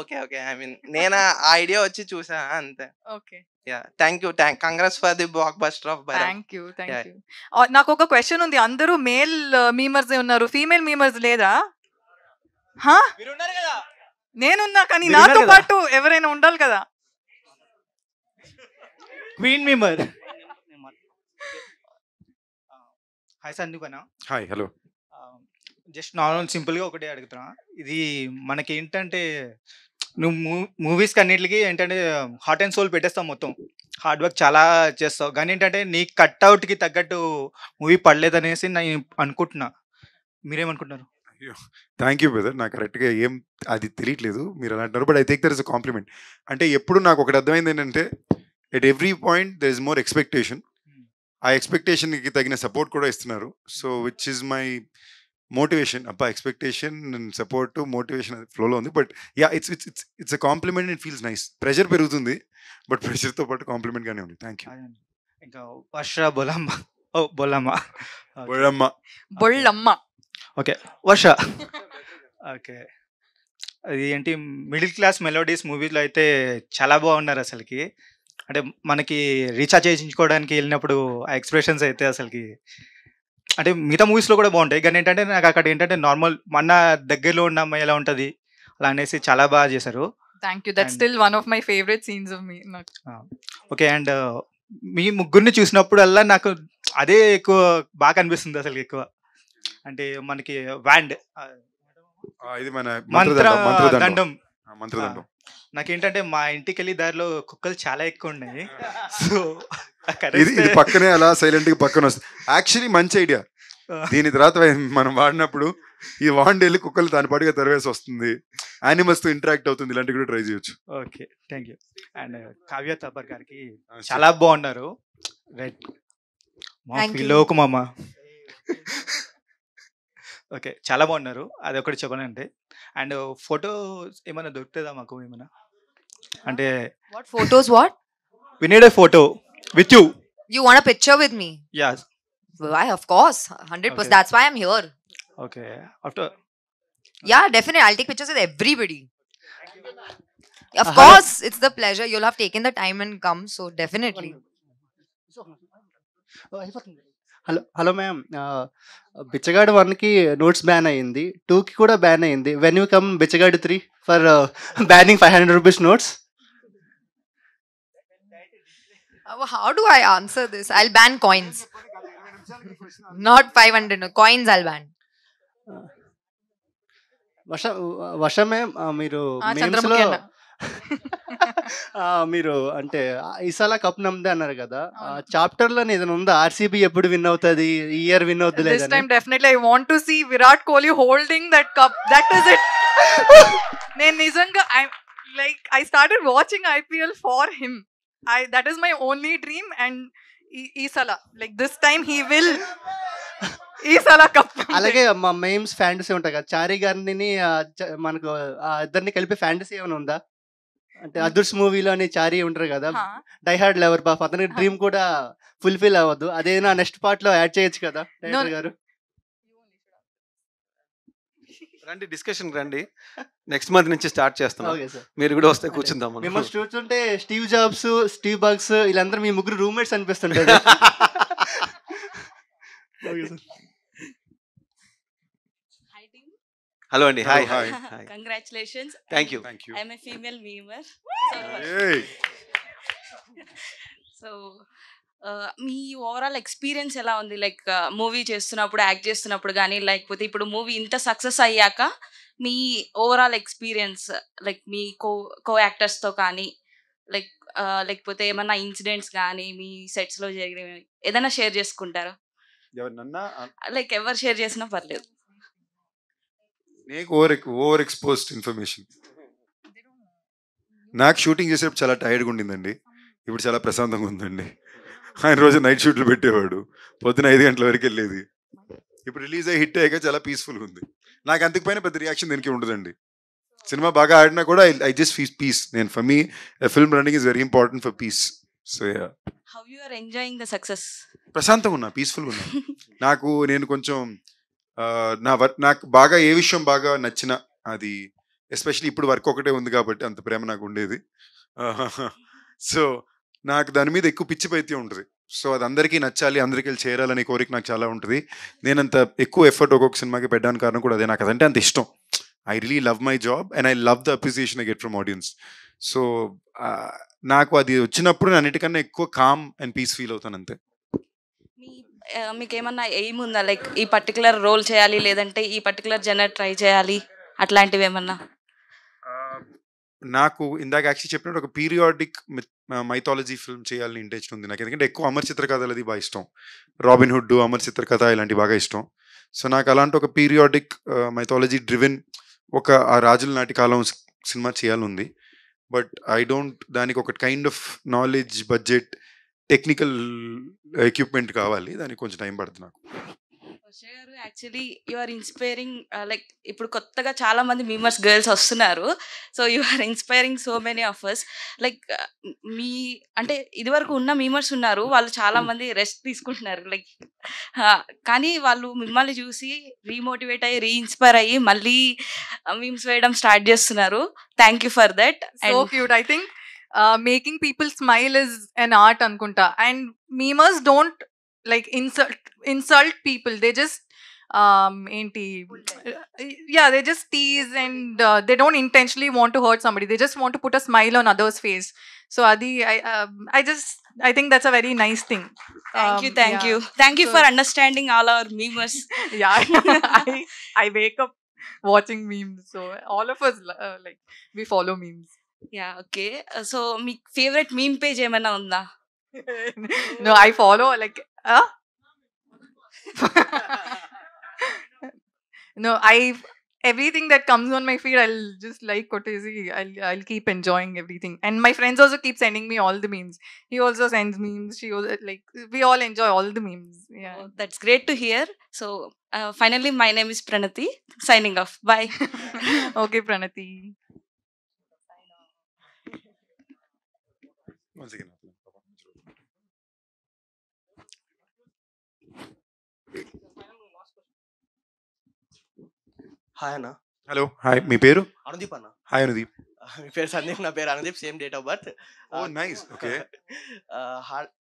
ఓకే ఓకే, ఐ మీన్ నేను ఆ ఐడియా వచ్చి చూసా అంతే. Okay, yeah, thank you. Congrats for the block buster of Bhairav. Thank you. నాకు ఒక క్వశ్చన్ ఉంది. అందరూ మేల్ మీమర్స్ ఉన్నారు, ఫీమేల్ మీమర్స్ లేదా? నేనున్నా, కానీ నాతో పాటు ఎవరైనా ఉండాలి కదా. Queen memer. హాయ్ సందీప్ అన్న. Hi, hello. జస్ట్ నార్మల్ సింపుల్గా ఒకటే అడుగుతున్నా. ఇది మనకి ఏంటంటే నువ్వు మూవీస్కి అన్నిటికి ఏంటంటే హార్ట్ అండ్ సోల్ పెట్టేస్తావు, మొత్తం హార్డ్ వర్క్ చాలా చేస్తావు, కానీ ఏంటంటే నీ కట్అవుట్కి తగ్గట్టు మూవీ పడలేదనేసి నేను అనుకుంటున్నా. మీరేమనుకుంటున్నారు? Thank you brother. నాకు కరెక్ట్గా ఏం అది తెలియట్లేదు మీరు అలా అంటారు, but I think there is a compliment. అంటే ఎప్పుడు నాకు ఒకటి అర్థమైంది ఏంటంటే at every point there is more expectation. ఆ ఎక్స్పెక్టేషన్కి తగిన సపోర్ట్ కూడా ఇస్తున్నారు. So which is my motivation. అబ్బా, ఎక్స్పెక్టేషన్ అండ్ సపోర్ట్ మోటివేషన్ ఫ్లోలో ఉంది. But yeah, it's a compliment and feels nice. Pressure పెరుగుతుంది, బట్ ప్రెషర్తో పాటు కాంప్లిమెంట్గానే ఉంది. Thank you. ఇంకా వర్ష బొలమ్మ. ఓ బొల్లమ్మ. బొల్లమ్మ. బొల్లమ్మ. ఓకే, వర్ష. ఓకే, అది ఏంటి మిడిల్ క్లాస్ మెలోడీస్ మూవీలో అయితే చాలా బాగున్నారు అసలుకి. అంటే మనకి రీఛార్జ్ చేయించుకోవడానికి వెళ్ళినప్పుడు ఆ ఎక్స్ప్రెషన్స్ అయితే అసలుకి అంటే మిగతా మూవీస్లో కూడా బాగుంటాయి, కానీ ఏంటంటే నాకు అక్కడ ఏంటంటే నార్మల్ మన దగ్గరలో ఉన్న అమ్మాయి ఎలా ఉంటుంది అలా అనేసి చాలా బాగా చేశారు. Thank you. That's still one of my favourite scenes of మీ. ఓకే, అండ్ మీ ముగ్గురిని చూసినప్పుడల్లా నాకు అదే ఎక్కువ బాగా అనిపిస్తుంది అసలు. ఎక్కువ అంటే మనకి వ్యాండ్ ఇది మన మంత్రదండం. మంత్రదండం నాకేంటంటే మా ఇంటికి వెళ్ళి దారిలో కుక్కలు చాలా ఎక్కువ ఉన్నాయి. సో ఇది పక్కనే అలా సైలెంట్ గా పక్కన వస్తుంది. యాక్చువల్లీ మంచి ఐడియా. దీని తర్వాత మనం వాడినప్పుడు ఈ వాండ్ వెళ్ళి కుక్కలు దాని పాటుగా తరివేసి వస్తుంది, యానిమల్స్ తో ఇంటరాక్ట్ అవుతుంది. ఇలాంటివి కూడా ట్రై చేయొచ్చు. Okay, thank you. And Kavya Thapar గారికి చాలా బాగున్నారు. రైట్, మామ. ఓకే. చాలా బాగున్నారు. అదొకటి చెప్పనంటే. అండ్ ఫోటో ఏమైనా దొరుకుతదా మాకు ఏమైనా? అంటే What photos? What? We need a photo with you. You want a picture with me? Yeah! Why? Of course, 100%. Okay. That's why I'm here. Okay. After Yeah, definitely. I'll take pictures with everybody. Of Hello. course, it's the pleasure. You'll have taken the time and come, so definitely. Hello ma'am, బిచ్చగాడు 1కి notes ban అయ్యింది, 2కి కూడా ban అయ్యింది. When you come Bichagadu 3 for banning 500 rupees notes? How do I answer this? I'll ban coins. Not 500. No. Coins I'll ban. Varsha ma'am, మీరు memes Chandramukhi లో అన్న. మీరు అంటే ఈసాల కప్ నమ్మదే అన్నారు కదా, చాప్టర్ లో ఏదైనా ఉందా ఆర్సీబీ ఎప్పుడు విన్ అవుతుంది, ఈ ఇయర్ విన్ అవుతుంది This time definitely I want to see Virat Kohli holding that cup. That is it. నేను నిజంగా I started watching IPL for him. That is my only dream, and ఈసాల like this time he will ఈసాల cup. అలాగే మా మెయిమ్స్ fantasy ఉంటాయి కదా, చారీ గారిని మనకు ఇద్దరిని కలిపి ఫ్యాంటసీ ఏమైనా ఉందా? అంటే అదర్స్ మూవీలోని చారీ ఉంటారు కదా, డై హార్డ్ లవర్ పాప, అతని డ్రీమ్ కూడా ఫుల్ఫిల్ అవ్వదు, అదేనా నెక్స్ట్ పార్ట్ లో యాడ్ చేయొచ్చు కదా డైరెక్టర్ గారు? రండి, డిస్కషన్ రండి. నెక్స్ట్ మంత్ నుంచి స్టార్ట్ చేస్తున్నాం. Okay sir. మీరు కూడా వస్తే కూర్చుందాం మనం. మిమ్మల్ని చూస్తుంటే స్టీవ్ జాబ్స్, స్టీవ్ బగ్స్ వీళ్ళందరూ మీ ముగ్గురు రూమ్మేట్స్ అనిపిస్తుంటారు. Okay sir. హలో అండి. Hi. Hello, hi. hi. Congratulations. Thank you. Thank you. I'm a female memer. Hey. So, me overall experience ఎలా ఉంది? లైక్ మూవీ చేస్తున్నప్పుడు, యాక్ట్ చేస్తున్నప్పుడు కానీ, లేకపోతే ఇప్పుడు మూవీ ఇంత సక్సెస్ అయ్యాక మీ ఓవరాల్ ఎక్స్పీరియన్స్, లైక్ మీ కో యాక్టర్స్తో కానీ, లేకపోతే ఏమన్నా ఇన్సిడెంట్స్ కానీ మీ సెట్స్లో జరిగినవి ఏదైనా షేర్ చేసుకుంటారా? ఎవరినన్నా లైక్ ఎవరు షేర్ చేసినా పర్లేదు. నీకు ఓవర్ ఎక్స్పోజ్డ్ ఇన్ఫర్మేషన్. నాకు షూటింగ్ చేసేటప్పుడు చాలా టైర్డ్గా ఉండిందండి, ఇప్పుడు చాలా ప్రశాంతంగా ఉందండి. ఆయన రోజు నైట్ షూట్లు పెట్టేవాడు, పొద్దున 5 గంటల వరకు వెళ్ళేది. ఇప్పుడు రిలీజ్ అయ్యి హిట్ అయ్యాక చాలా పీస్ఫుల్గా ఉంది. నాకు అంతకుపైన పెద్ద రియాక్షన్ దీనికి ఉండదండి. సినిమా బాగా ఆడినా కూడా ఐ జస్ట్ ఫీల్ పీస్. నేను for me film running is very important for peace. So how you are enjoying the success? ప్రశాంతంగా ఉన్నా, పీస్ఫుల్గా ఉన్నా. నేను కొంచెం నాకు బాగా ఏ విషయం బాగా నచ్చిన అది, ఎస్పెషలీ ఇప్పుడు వర్క్ ఒకటే ఉంది కాబట్టి అంత ప్రేమ నాకు ఉండేది. సో నాకు దాని మీద ఎక్కువ పిచ్చి పైత్యం ఉంటుంది. సో అది అందరికీ నచ్చాలి, అందరికీ వెళ్ళి చేరాలనే కోరిక నాకు చాలా ఉంటుంది. నేను అంత ఎక్కువ ఎఫర్ట్ ఒక్కొక్క సినిమాకి పెట్టడానికి కారణం కూడా అదే. నాకు అదంటే అంత ఇష్టం. I really love my job and I love the appreciation I get from audience. So నాకు అది వచ్చినప్పుడు నేను అన్నిటికన్నా ఎక్కువ కామ్ అండ్ పీస్ ఫీల్ అవుతాను అంతే. మీకు ఏమన్నా ఎయిమ్ ఉందా? లైక్ ఈ పర్టికులర్ రోల్ చేయాలి, లేదంటే ఈ పర్టికులర్ జనర్ ట్రై చేయాలి, అట్లాంటివి ఏమన్నా? నాకు ఇందాక యాక్చువల్లీ చెప్పినట్టు ఒక పీరియాడిక్ మైథాలజీ ఫిల్మ్ చేయాలని ఇంటెన్షన్ ఉంది నాకు. ఎందుకంటే ఎక్కువ అమర్ చిత్ర కథలు అది బాగా ఇష్టం. రాబిన్ హుడ్, అమర్ చిత్ర కథ ఇలాంటివి బాగా ఇష్టం. సో నాకు అలాంటి ఒక పీరియాడిక్ మైథాలజీ డ్రివెన్ ఒక ఆ రాజుల నాటి కాలం సినిమా చేయాలని. బట్ ఐ డోంట్, దానికి ఒక kind of knowledge, budget, technical equipment కావాలి. దానికి కొంచెం టైం పడుతుంది నాకు. Actually you are inspiring. Like ఇప్పుడు కొత్తగా చాలా మంది మీమర్స్ గర్ల్స్ వస్తున్నారు. So you are inspiring so many of us. Like మీ అంటే ఇదివరకు ఉన్న మీమర్స్ ఉన్నారు, వాళ్ళు చాలా మంది రెస్ట్ తీసుకుంటున్నారు. లైక్ కానీ వాళ్ళు మిమ్మల్ని చూసి రీమోటివేట్ అయ్యి, రీఇన్స్పైర్ అయ్యి మళ్ళీ మీమ్స్ వేయడం స్టార్ట్ చేస్తున్నారు. Thank you for that. So cute. I think making people smile is an art anukunta, and memers don't like insult people. They just they just tease, and they don't intentionally want to hurt somebody. They just want to put a smile on others face. So adi I think that's a very nice thing. Thank you for understanding all our memers. I wake up watching memes, so all of us like we follow memes. Okay. So me favourite meme page ఏమైనా ఉందా? No, I follow like no, everything that comes on my feed, I'll just like Kotesi. I'll keep enjoying everything, and my friends also keep sending me all the memes. He also sends memes. She also, like, we all enjoy all the memes. Yeah, that's great to hear. So finally my name is Pranathi, signing off, bye. Okay Pranathi. Hi అన్న. Hello, hi. మీ పేరు? అనుదీప్ అన్న. Hi Anudeep. మీ పేరు సందీప్, నా పేరు Anudeep, same date of birth. Oh nice. Okay.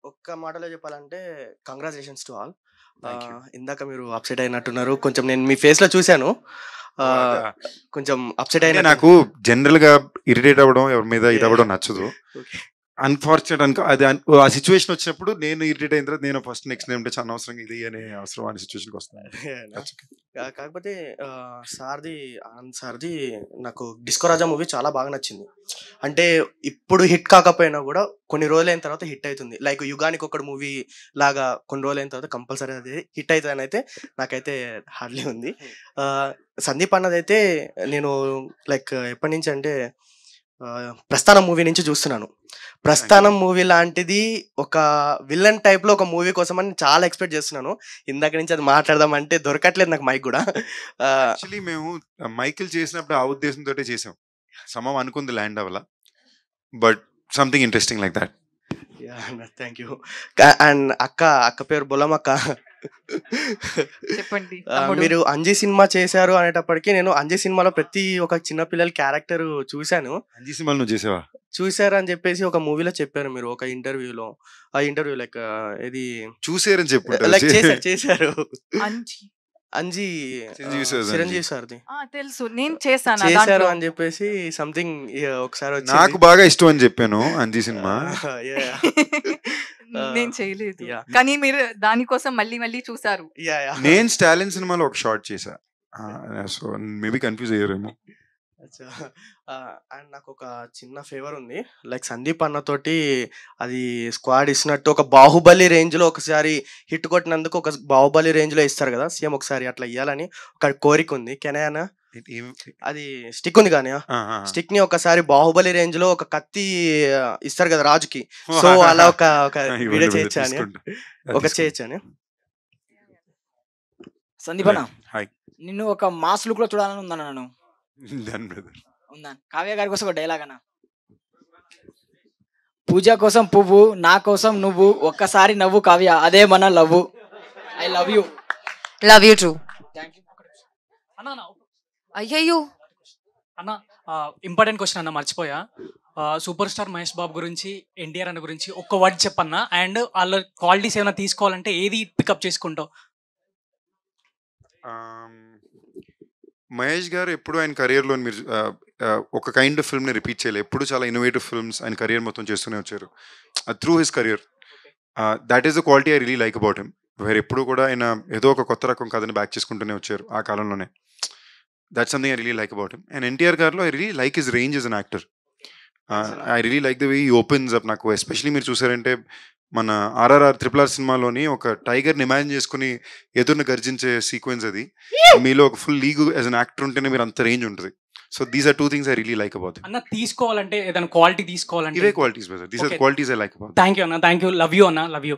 ఒక్క మాటలో చెప్పాలంటే కంగ్రాచులేషన్స్ టు ఆల్. ఇందాక మీరు అప్సెట్ అయినట్టున్నారు కొంచెం, నేను మీ ఫేస్ లో చూశాను. కొంచెం అప్సెట్ అయినా. నాకు జనరల్ గా ఇరిటేట్ అవ్వడం, ఎవరి మీద ఇది అవ్వడం నచ్చదు. అన్ఫార్చునేట్ అనుకో, అది ఆ సిచ్యువేషన్ వచ్చినప్పుడు నేను ఇరిటేట్ అయిన తర్వాత నేను ఫస్ట్ నెక్స్ట్ ఏమంటే చాలా అవసరం ఇది అనే అవసరం అనే సిచ్యువేషన్కి వస్తాను. కాకపోతే సార్ది, ఆనంద్ సార్ది నాకు డిస్కో రాజా మూవీ చాలా బాగా నచ్చింది. అంటే ఇప్పుడు హిట్ కాకపోయినా కూడా కొన్ని రోజులైన తర్వాత హిట్ అవుతుంది. లైక్ యుగానికి ఒకటి మూవీ లాగా కొన్ని రోజులైన తర్వాత కంపల్సరీ అది హిట్ అవుతుంది అని అయితే నాకైతే హార్డ్లీ ఉంది. సందీప్ అన్నదైతే నేను లైక్ ఎప్పటి నుంచి అంటే ప్రస్థానం మూవీ నుంచి చూస్తున్నాను. ప్రస్థానం మూవీ లాంటిది ఒక విలన్ టైప్ లో ఒక మూవీ కోసం అని చాలా ఎక్స్పెక్ట్ చేస్తున్నాను. ఇందాక నుంచి అది మాట్లాడదామంటే దొరకట్లేదు నాకు మైక్ కూడా. యాక్చువల్లీ మేము మైకిల్ చేసినప్పుడు ఆ ఉద్దేశంతో చేసాం. సమం అనుకుంది ల్యాండ్ అవ్వాల, but something interesting like that. Thank you. And అక్క పేరు బొలమక్క. చెప్పండి. మీరు అంజీ సినిమా చేశారు అనేటప్పటికీ నేను అంజీ సినిమాలో ప్రతి ఒక చిన్న పిల్లల క్యారెక్టర్ చూశాను. అంజీ సినిమాలో నువ్వు చేసావా? చూసారు అని చెప్పేసి ఒక మూవీలో చెప్పారు మీరు ఒక ఇంటర్వ్యూలో. ఆ ఇంటర్వ్యూ లైక్ ఇది చూసారని చెప్పు, లైక్ చేశారు. అంజీ చిరంజీవి సార్ది తెలుసు, నేను చేశాను చేశారు అని చెప్పేసి సంథింగ్ ఒకసారి నాకు బాగా ఇష్టం అని చెప్పాను అంజీ సినిమా. నేను చేయలేదు, కానీ మీరు దానికోసం మళ్ళీ మళ్ళీ చూసారు. నేను స్టాలిన్ సినిమాలో ఒక షార్ట్ చేశా, సో మేబీ కన్ఫ్యూజ్ అయ్యారేమో. అండ్ నాకు ఒక చిన్న ఫేవర్ ఉంది. లైక్ సందీప్ అన్నతోటి అది స్క్వాడ్ ఇచ్చినట్టు ఒక బాహుబలి రేంజ్ లో ఒకసారి హిట్ కొట్టినందుకు ఒక బాహుబలి రేంజ్ లో ఇస్తారు కదా, సేమ్ ఒకసారి అట్లా ఇవ్వాలని ఒక కోరిక ఉంది. కెనయానా అది స్టిక్ ఉంది కానీ స్టిక్ ని ఒకసారి బాహుబలి రేంజ్ లో ఒక కత్తి ఇస్తారు కదా రాజుకి, సో అలా ఒక వీడియో చేయొచ్చా అని చేయొచ్చా అని. సందీప్ అన్న, నిన్ను ఒక మాస్ లుక్ లో చూడాలని ఉందన్న. నన్ను ఉందా కావ్య గారి కోసం ఒక డైలాగ్ అన్న. పూజ కోసం పువ్వు, నా కోసం నువ్వు, ఒక్కసారి నవ్వు కావ్య, అదే మన love. I love you. Love you two. అయ్యయ్యో అన్న, ఇంపార్టెంట్ క్వశ్చన్ అన్న, మర్చిపోయా. సూపర్ స్టార్ మహేష్ బాబు గురించి, ఎన్టీఆర్ అన్న గురించి ఒక్క వర్డ్ చెప్పన్నా. అండ్ వాళ్ళ క్వాలిటీస్ ఏమైనా తీసుకోవాలంటే ఏది పికప్ చేసుకుంటావు? మహేష్ గారు ఎప్పుడు ఆయన కెరియర్లో మీరు ఒక కైండ్ ఆఫ్ ఫిల్మ్ని రిపీట్ చేయలేదు. ఎప్పుడు చాలా ఇన్నోవేటివ్ ఫిల్మ్స్ ఆయన కెరియర్ మొత్తం చేస్తూనే వచ్చారు through his career. That is the quality I really like about him. వేరే ఎప్పుడు కూడా ఆయన ఏదో ఒక కొత్త రకం కథని బ్యాక్ చేసుకుంటూనే వచ్చారు ఆ కాలంలోనే. That's something I really like about him. And NTR గారిలో I really like his range as an actor. I really like the way he opens up. నాకు ఎస్పెషలీ మీరు చూసారంటే మన RRR RRR సినిమాలోని ఒక టైగర్ని ఇమాజిన్ చేసుకుని ఎదురుని గర్జించే సీక్వెన్స్, అది మీలో ఒక full league as an actor ఉంటేనే మీరు అంత రేంజ్ ఉంటుంది. So these are two things I really like about him. అన్న, తీసుకోవాలంటే ఏదైనా క్వాలిటీ తీసుకోవాలంటే ఇవే qualities brother. These are qualities I like about. Thank you అన్న, థ్యాంక్ యూ. లవ్ యూ అన్న, లవ్ యూ.